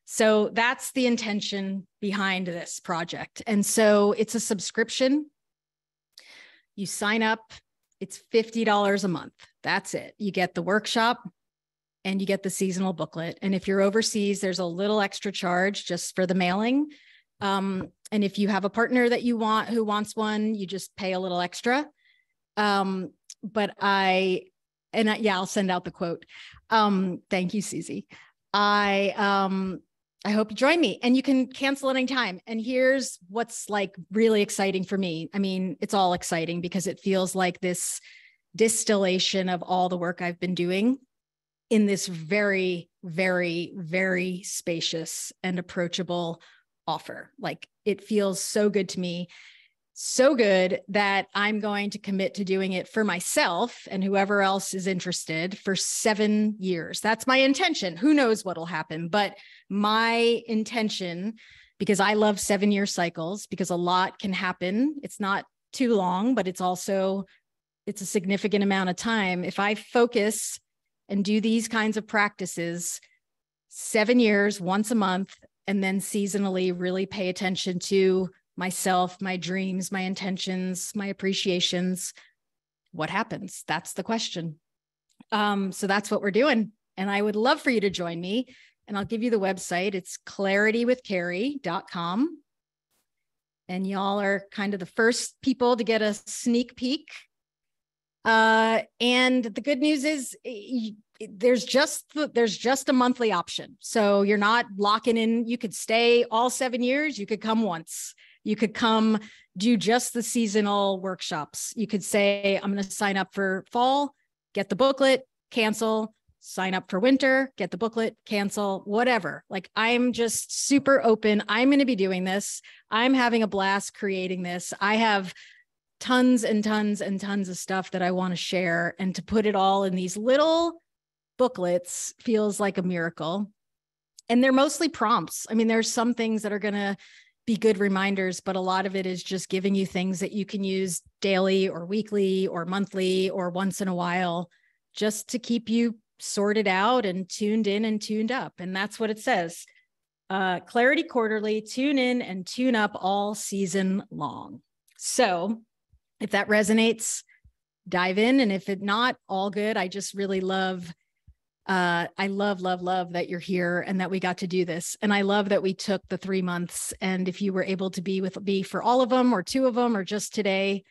So that's the intention behind this project. And so it's a subscription. You sign up, it's $50 a month. That's it. You get the workshop and you get the seasonal booklet. And if you're overseas, there's a little extra charge just for the mailing. And if you have a partner that you want who wants one, you just pay a little extra. But I And yeah, I'll send out the quote. Thank you, Susie. I hope you join me, and you can cancel anytime. And here's what's like really exciting for me. I mean, it's all exciting because it feels like this distillation of all the work I've been doing in this very, very, very spacious and approachable offer. Like, it feels so good to me. So good that I'm going to commit to doing it for myself and whoever else is interested for 7 years. That's my intention. Who knows what'll happen, but my intention, because I love 7-year cycles, because a lot can happen. It's not too long, but it's a significant amount of time. If I focus and do these kinds of practices 7 years, once a month, and then seasonally really pay attention to myself, my dreams, my intentions, my appreciations, what happens? That's the question. So that's what we're doing. And I would love for you to join me. And I'll give you the website. It's claritywithcarrie.com. And y'all are kind of the first people to get a sneak peek. And the good news is there's just a monthly option. So you're not locking in. You could stay all 7 years. You could come once. You could come do just the seasonal workshops. You could say, I'm going to sign up for fall, get the booklet, cancel, sign up for winter, get the booklet, cancel, whatever. Like, I'm just super open. I'm going to be doing this. I'm having a blast creating this. I have tons and tons and tons of stuff that I want to share, and to put it all in these little booklets feels like a miracle. And they're mostly prompts. I mean, there's some things that are going to be good reminders, but a lot of it is just giving you things that you can use daily or weekly or monthly or once in a while, just to keep you sorted out and tuned in and tuned up. And that's what it says. Clarity Quarterly, tune in and tune up all season long. So if that resonates, dive in. And if it not, all good. I just really love love that you're here and that we got to do this. And I love that we took the 3 months. And if you were able to be with me for all of them or 2 of them or just today,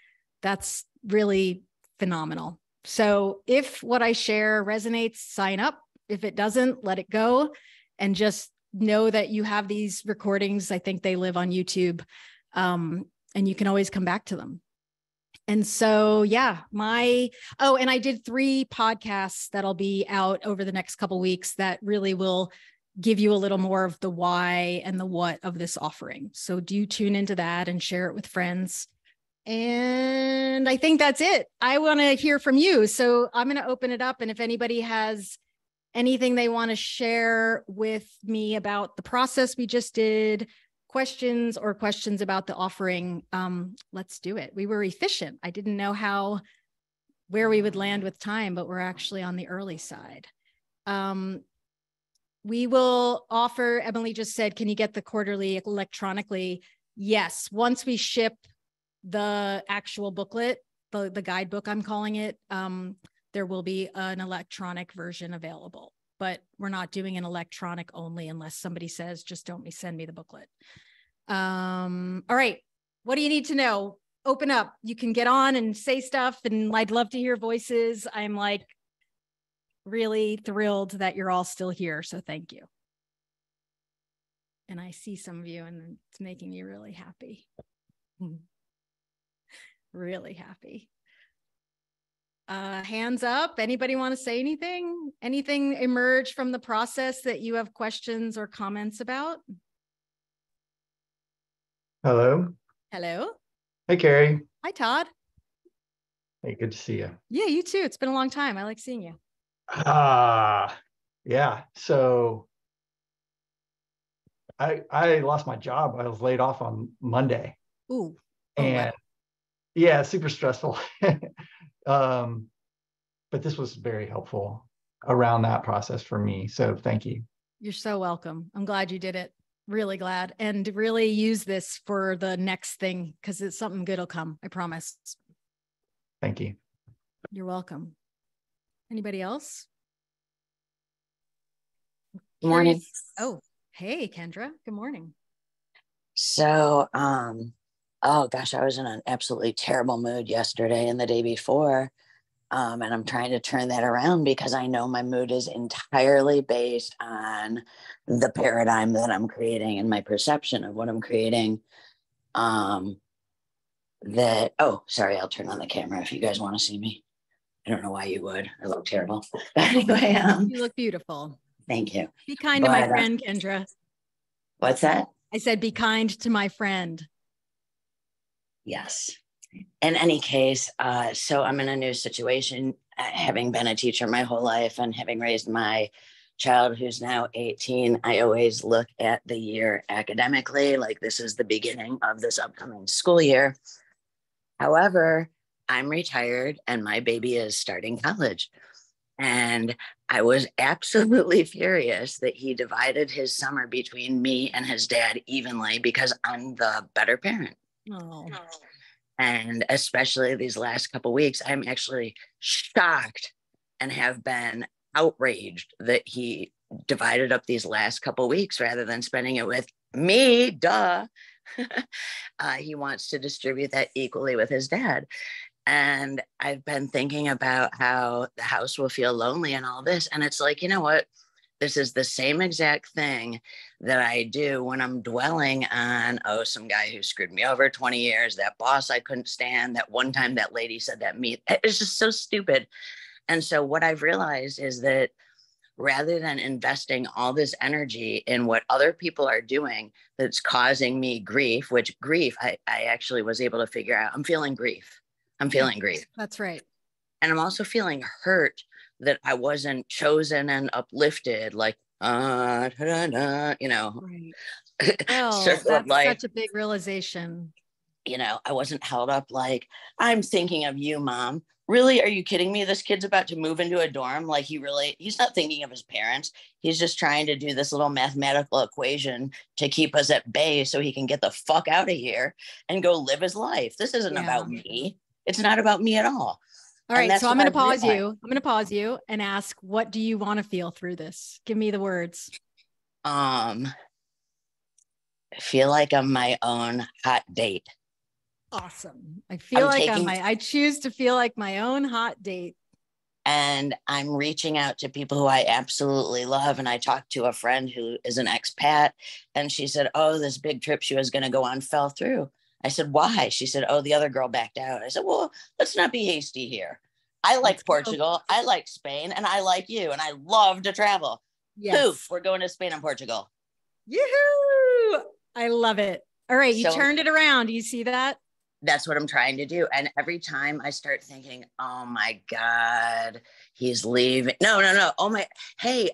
that's really phenomenal. So if what I share resonates, sign up. If it doesn't, let it go. And just know that you have these recordings. I think they live on YouTube. And you can always come back to them. And so, yeah, and I did 3 podcasts that'll be out over the next couple of weeks that really will give you a little more of the why and the what of this offering. So do tune into that and share it with friends. And I think that's it. I want to hear from you. So I'm going to open it up. And if anybody has anything they want to share with me about the process we just did, questions about the offering, let's do it. We were efficient. I didn't know where we would land with time, but we're actually on the early side. We will offer, Emily just said, can you get the quarterly electronically? Yes. Once we ship the actual booklet, the guidebook, I'm calling it, there will be an electronic version available, but we're not doing an electronic only unless somebody says, just don't send me the booklet. All right. What do you need to know? Open up. You can get on and say stuff, and I'd love to hear voices. I'm like really thrilled that you're all still here. So thank you. And I see some of you, and it's making me really happy. Really happy. Hands up. Anybody want to say anything? Anything emerge from the process that you have questions or comments about? Hello. Hello. Hey, Carrie. Hi, Todd. Hey, good to see you. Yeah, you too. It's been a long time. I like seeing you. Yeah. So I lost my job. I was laid off on Monday. Ooh. And wow. Yeah, super stressful. But this was very helpful around that process for me. So thank you. You're so welcome. I'm glad you did it. Really glad. And really use this for the next thing, because it's something good will come. I promise. Thank you. You're welcome. Anybody else? Good morning. Oh, hey, Kendra. Good morning. So, oh gosh, I was in an absolutely terrible mood yesterday and the day before. And I'm trying to turn that around because I know my mood is entirely based on the paradigm that I'm creating and my perception of what I'm creating. Oh, sorry, I'll turn on the camera if you guys want to see me. I don't know why you would. I look terrible. Anyway, you look beautiful. Thank you. Be kind to my friend, Kendra. What's that? I said, be kind to my friend. Yes. In any case, so I'm in a new situation, having been a teacher my whole life and having raised my child who's now 18. I always look at the year academically, like this is the beginning of this upcoming school year. However, I'm retired and my baby is starting college. And I was absolutely furious that he divided his summer between me and his dad evenly because I'm the better parent. Oh. And especially these last couple of weeks, I'm actually shocked and have been outraged that he divided up these last couple of weeks rather than spending it with me. Duh. He wants to distribute that equally with his dad. And I've been thinking about how the house will feel lonely and all this. And it's like, you know what? This is the same exact thing that I do when I'm dwelling on, oh, some guy who screwed me over 20 years, that boss I couldn't stand, that one time that lady said that me. It's just so stupid. And so what I've realized is that rather than investing all this energy in what other people are doing that's causing me grief, which grief, I actually was able to figure out, I'm feeling grief. I'm feeling grief. That's right. And I'm also feeling hurt that I wasn't chosen and uplifted, like, you know, right. Well, that's such a big realization. You know, I wasn't held up like, I'm thinking of you, Mom. Really? Are you kidding me? This kid's about to move into a dorm. Like he's not thinking of his parents. He's just trying to do this little mathematical equation to keep us at bay so he can get the fuck out of here and go live his life. This isn't about me. It's not about me at all. All right. So I'm going to pause you. I'm going to pause you and ask, what do you want to feel through this? Give me the words. I feel like I'm my own hot date. Awesome. I feel I choose to feel like my own hot date. And I'm reaching out to people who I absolutely love. And I talked to a friend who is an expat and she said, oh, this big trip she was going to go on fell through. I said, why? She said, oh, the other girl backed out. I said, well, let's not be hasty here. I like Portugal. I like Spain and I like you. And I love to travel. Yes. Poof, we're going to Spain and Portugal. Yoo-hoo! I love it. All right. You turned it around. Do you see that? That's what I'm trying to do. And every time I start thinking, oh my God, he's leaving. No. Oh my, hey,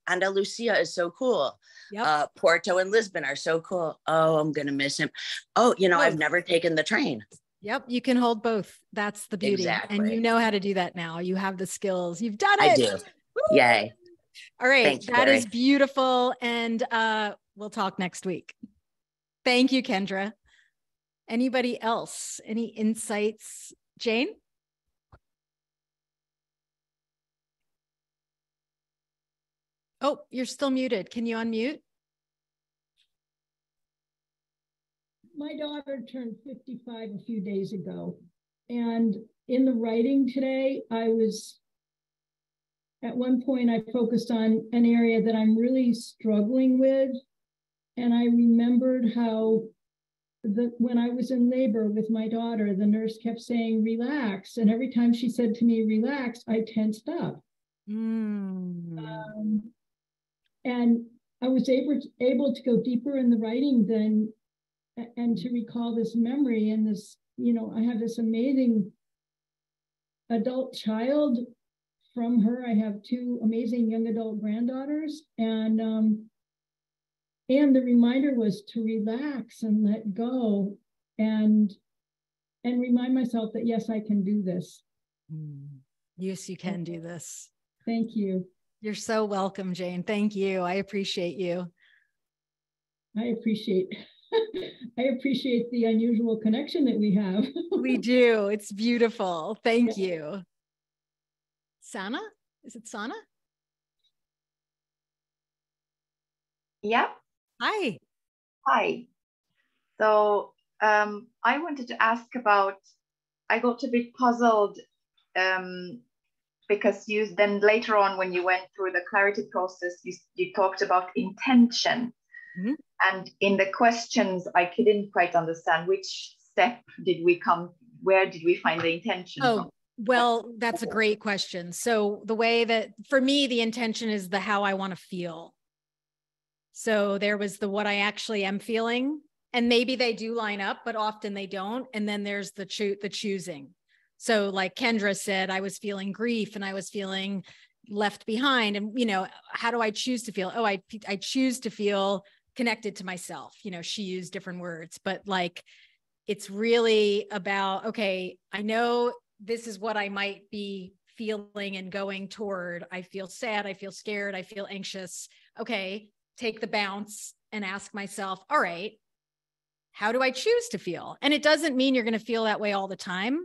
Andalusia is so cool. Yep. Porto and Lisbon are so cool. Oh, I'm going to miss him. Oh, you know, I've never taken the train. Yep. You can hold both. That's the beauty. Exactly. And you know how to do that now. You have the skills. You've done it. I do. Woo! Yay. All right. That is beautiful. And we'll talk next week. Thank you, Kendra. Anybody else? Any insights? Jane? Oh, you're still muted. Can you unmute? My daughter turned 55 a few days ago. And in the writing today, at one point, I focused on an area that I'm really struggling with. And I remembered how when I was in labor with my daughter, the nurse kept saying, relax. And every time she said to me, relax, I tensed up. And I was able to go deeper in the writing and to recall this memory and this, you know, I have this amazing adult child from her. I have two amazing young adult granddaughters. And the reminder was to relax and let go and remind myself that, yes, I can do this. Yes, you can do this. Thank you. You're so welcome, Jane. Thank you. I appreciate you. I appreciate the unusual connection that we have. We do. It's beautiful. Thank you. Sana? Is it Sana? Yeah. Hi. Hi. So I wanted to ask about, I got a bit puzzled because you then later on, when you went through the clarity process, you talked about intention. Mm-hmm. And in the questions, I couldn't quite understand which step did we come, where did we find the intention from? Well, that's a great question. So the way that, for me, the intention is the how I want to feel. So there was the what I actually am feeling, and maybe they do line up, but often they don't. And then there's the choosing. So like Kendra said, I was feeling grief and I was feeling left behind. And, you know, how do I choose to feel? Oh, I choose to feel connected to myself. You know, she used different words, but like, it's really about, okay, I know this is what I might be feeling and going toward. I feel sad. I feel scared. I feel anxious. Okay. Take the bounce and ask myself, all right, how do I choose to feel? And it doesn't mean you're going to feel that way all the time,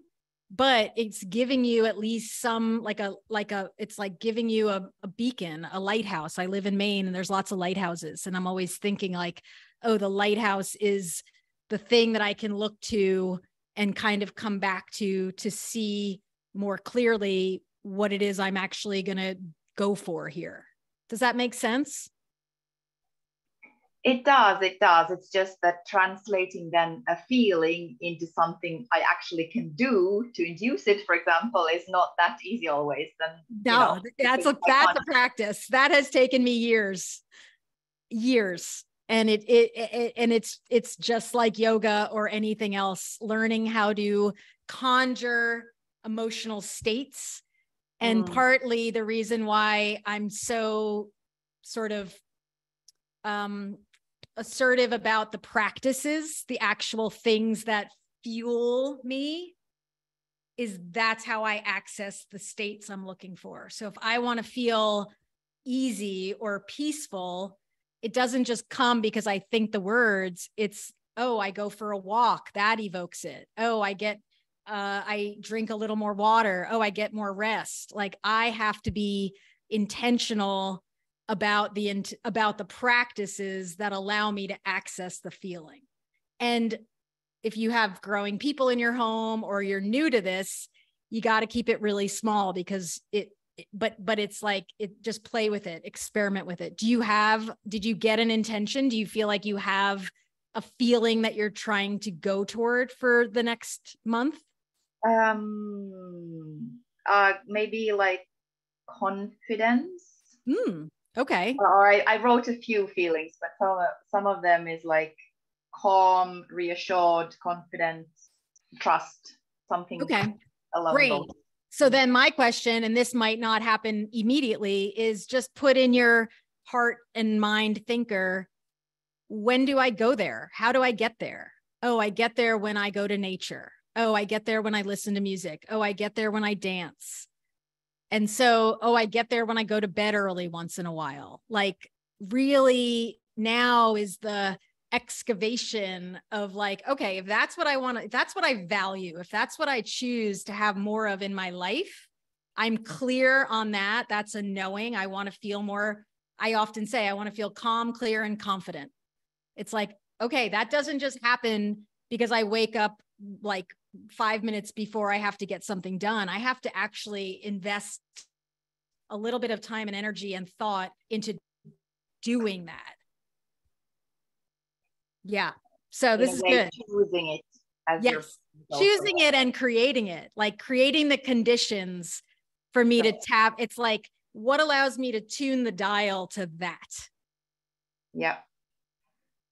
but it's giving you at least some, it's like giving you a beacon, a lighthouse. I live in Maine and there's lots of lighthouses. And I'm always thinking like, oh, the lighthouse is the thing that I can look to and kind of come back to see more clearly what it is I'm actually going to go for here. Does that make sense? It does. It's just that translating then a feeling into something I actually can do to induce it, for example, is not that easy always. Then no, that's a practice that has taken me years. And it's just like yoga or anything else, learning how to conjure emotional states. And partly the reason why I'm so sort of assertive about the practices, the actual things that fuel me, is that's how I access the states I'm looking for. So if I want to feel easy or peaceful, it doesn't just come because I think the words. It's, oh, I go for a walk, that evokes it. Oh, I drink a little more water. Oh, I get more rest. Like I have to be intentional about the practices that allow me to access the feeling. And if you have growing people in your home or you're new to this, you got to keep it really small because but it's like, just play with it, experiment with it. Did you get an intention? Do you feel like you have a feeling that you're trying to go toward for the next month? Maybe like confidence. Okay. Or I wrote a few feelings, but some of them is like calm, reassured, confident, trust, something. Okay. Along Great. those. So then my question, and this might not happen immediately, is just put in your heart and mind thinker, when do I go there? How do I get there? Oh, I get there when I go to nature. Oh, I get there when I listen to music. Oh, I get there when I dance. And so, I get there when I go to bed early once in a while. Like really now is the excavation of like, okay, if that's what I want, if that's what I value, if that's what I choose to have more of in my life, I'm clear on that. That's a knowing. I want to feel more. I often say I want to feel calm, clear, and confident. It's like, okay, that doesn't just happen because I wake up like 5 minutes before I have to get something done. I have to actually invest a little bit of time and energy and thought into doing that. Yeah. So this is good. Choosing it. Yes. Choosing it and creating it, like creating the conditions for me to tap. It's like, what allows me to tune the dial to that? Yeah.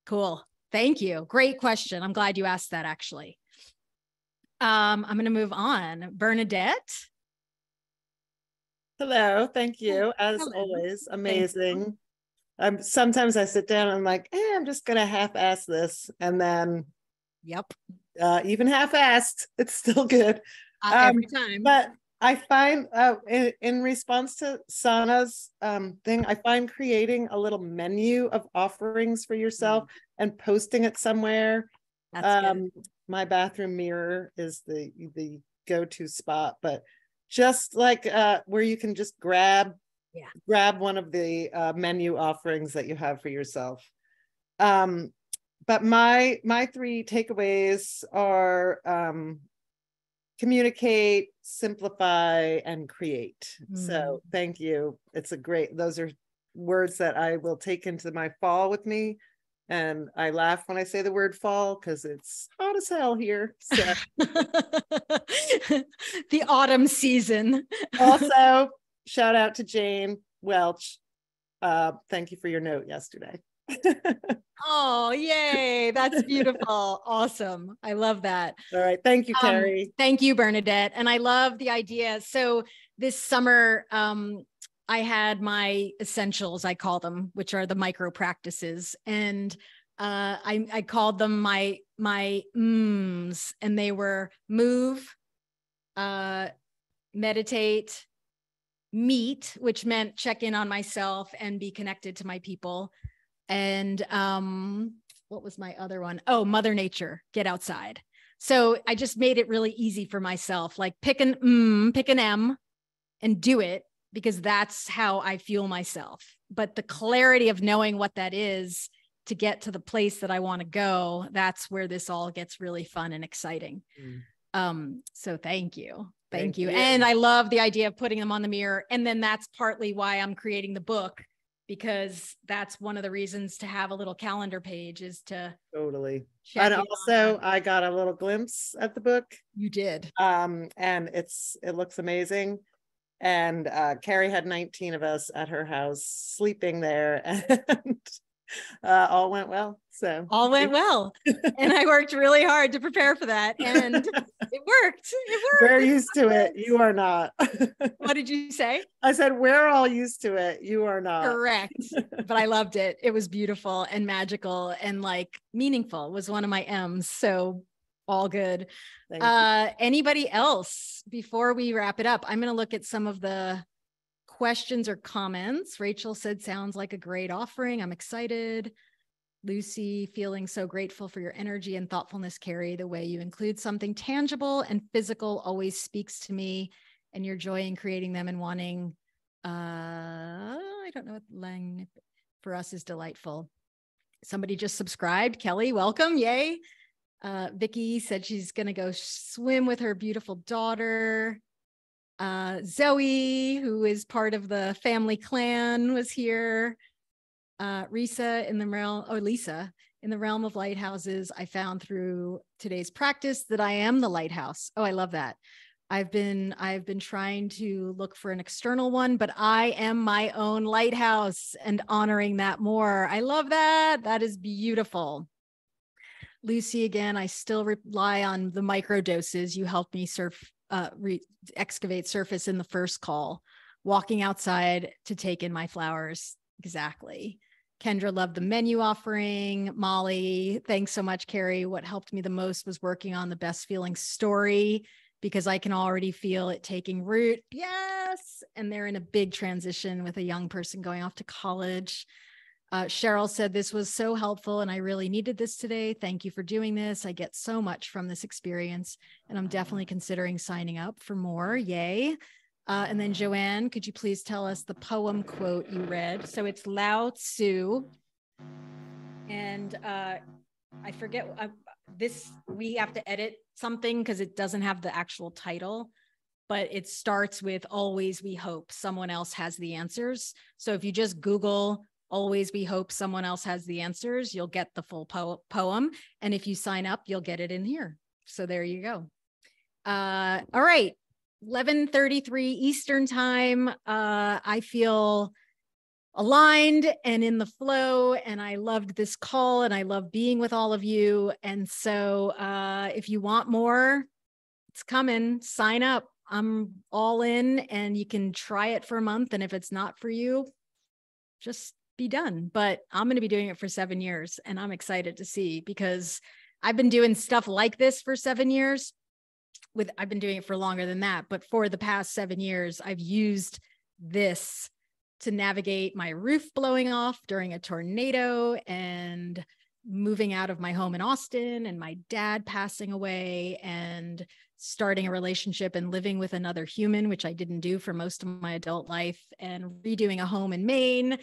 Cool. Thank you. Great question. I'm glad you asked that actually. I'm going to move on. Bernadette. Hello. Thank you. As always, amazing. Sometimes I sit down and I'm like, hey, I'm just going to half-ass this. And then even half-assed, it's still good. Every time. But I find in response to Sana's thing, I find creating a little menu of offerings for yourself and posting it somewhere. That's good. My bathroom mirror is the go-to spot, but just like where you can just grab one of the menu offerings that you have for yourself. But my 3 takeaways are communicate, simplify, and create. So thank you. It's a great, those are words that I will take into my fall with me. And I laugh when I say the word fall because it's hot as hell here. So. The autumn season. Also, shout out to Jane Welch. Thank you for your note yesterday. Oh, yay. That's beautiful. Awesome. I love that. All right. Thank you, Carrie. Thank you, Bernadette. And I love the idea. So this summer, I had my essentials, I call them, which are the micro practices. And I called them my mms, and they were move, meditate, meet, which meant check in on myself and be connected to my people. And what was my other one? Oh, Mother Nature, get outside. So I just made it really easy for myself, like pick an M and do it, because that's how I fuel myself. But the clarity of knowing what that is to get to the place that I want to go, that's where this all gets really fun and exciting. So thank you. Thank you. And I love the idea of putting them on the mirror. And then that's partly why I'm creating the book, because that's one of the reasons to have a little calendar page, is to totally. And also I got a little glimpse at the book. You did. And it looks amazing. And Carrie had 19 of us at her house sleeping there, and all went well. So all went well. And I worked really hard to prepare for that. And it worked. It worked. We're used to it. You are not. What did you say? I said, we're all used to it. You are not. Correct. But I loved it. It was beautiful and magical and like meaningful was one of my M's. So all good. Anybody else before we wrap it up? I'm going to look at some of the questions or comments. Rachel said, sounds like a great offering. I'm excited. Lucy, feeling so grateful for your energy and thoughtfulness, Carrie. The way you include something tangible and physical always speaks to me, and your joy in creating them and wanting, I don't know what Lang for us is delightful. Somebody just subscribed. Kelly, welcome. Yay. Vicky said she's going to go swim with her beautiful daughter. Zoe, who is part of the family clan, was here. Lisa, in the realm of lighthouses, I found through today's practice that I am the lighthouse. Oh, I love that. I've been trying to look for an external one, but I am my own lighthouse and honoring that more. I love that. That is beautiful. Lucy, again, I still rely on the micro doses. You helped me excavate surface in the first call, walking outside to take in my flowers. Exactly. Kendra loved the menu offering. Molly, thanks so much, Carrie. What helped me the most was working on the best feeling story, because I can already feel it taking root. Yes. And they're in a big transition with a young person going off to college. Cheryl said, this was so helpful and I really needed this today. Thank you for doing this. I get so much from this experience and I'm definitely considering signing up for more. Yay. And then Joanne, could you please tell us the poem quote you read? So it's Lao Tzu. And I forget this, we have to edit something because it doesn't have the actual title, but it starts with always we hope someone else has the answers. So if you just Google always we hope someone else has the answers, you'll get the full poem. And if you sign up, you'll get it in here. So there you go. All right. 11:33 Eastern time. I feel aligned and in the flow, and I loved this call and I love being with all of you. And so if you want more, it's coming. Sign up. I'm all in, and you can try it for a month. And if it's not for you, just be done. But I'm going to be doing it for 7 years, and I'm excited to see, because I've been doing stuff like this for 7 years. I've been doing it for longer than that, but for the past 7 years, I've used this to navigate my roof blowing off during a tornado and moving out of my home in Austin and my dad passing away and starting a relationship and living with another human, which I didn't do for most of my adult life, and redoing a home in Maine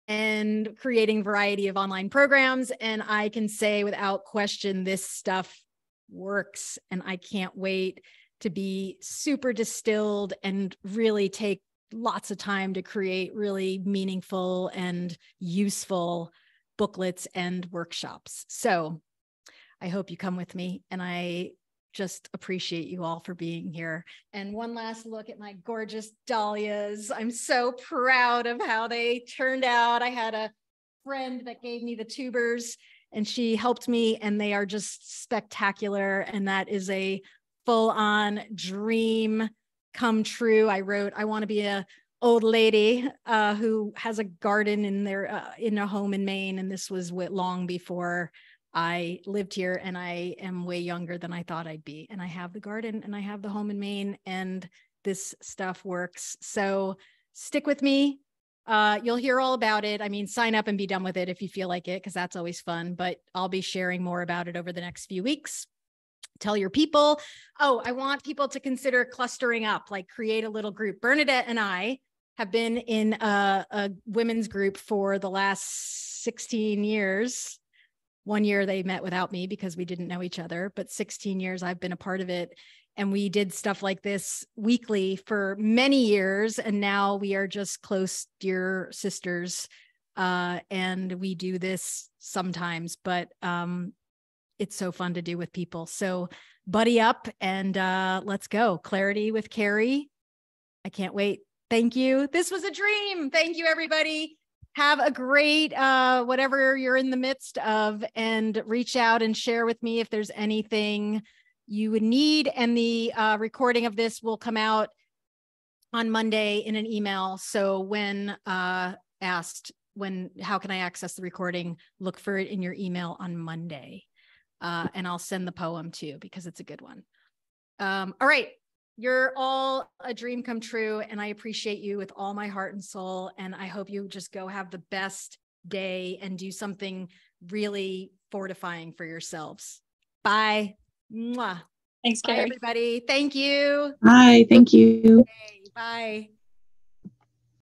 and creating a variety of online programs. And I can say without question, this stuff works. And I can't wait to be super distilled and really take lots of time to create really meaningful and useful booklets and workshops. So I hope you come with me, and I just appreciate you all for being here. And one last look at my gorgeous dahlias. I'm so proud of how they turned out. I had a friend that gave me the tubers and she helped me, and they are just spectacular. And that is a full-on dream come true. I wrote, I want to be a old lady who has a garden in their in a home in Maine. And this was long before I lived here, and I am way younger than I thought I'd be. And I have the garden and I have the home in Maine, and this stuff works. So stick with me. You'll hear all about it. I mean, sign up and be done with it if you feel like it, because that's always fun, but I'll be sharing more about it over the next few weeks. Tell your people. Oh, I want people to consider clustering up, like create a little group. Bernadette and I have been in a women's group for the last 16 years. 1 year they met without me because we didn't know each other, but 16 years I've been a part of it. And we did stuff like this weekly for many years. And now we are just close, dear sisters. And we do this sometimes, but it's so fun to do with people. So buddy up and let's go. Clarity with Carrie. I can't wait. Thank you. This was a dream. Thank you, everybody. Have a great, whatever you're in the midst of, and reach out and share with me if there's anything you would need. And the recording of this will come out on Monday in an email. So when asked, how can I access the recording, look for it in your email on Monday. And I'll send the poem too, because it's a good one. All right. You're all a dream come true, and I appreciate you with all my heart and soul. And I hope you just go have the best day and do something really fortifying for yourselves. Bye. Mwah. Thanks, Carrie. Bye, everybody. Thank you. Bye. Thank you. Okay, bye.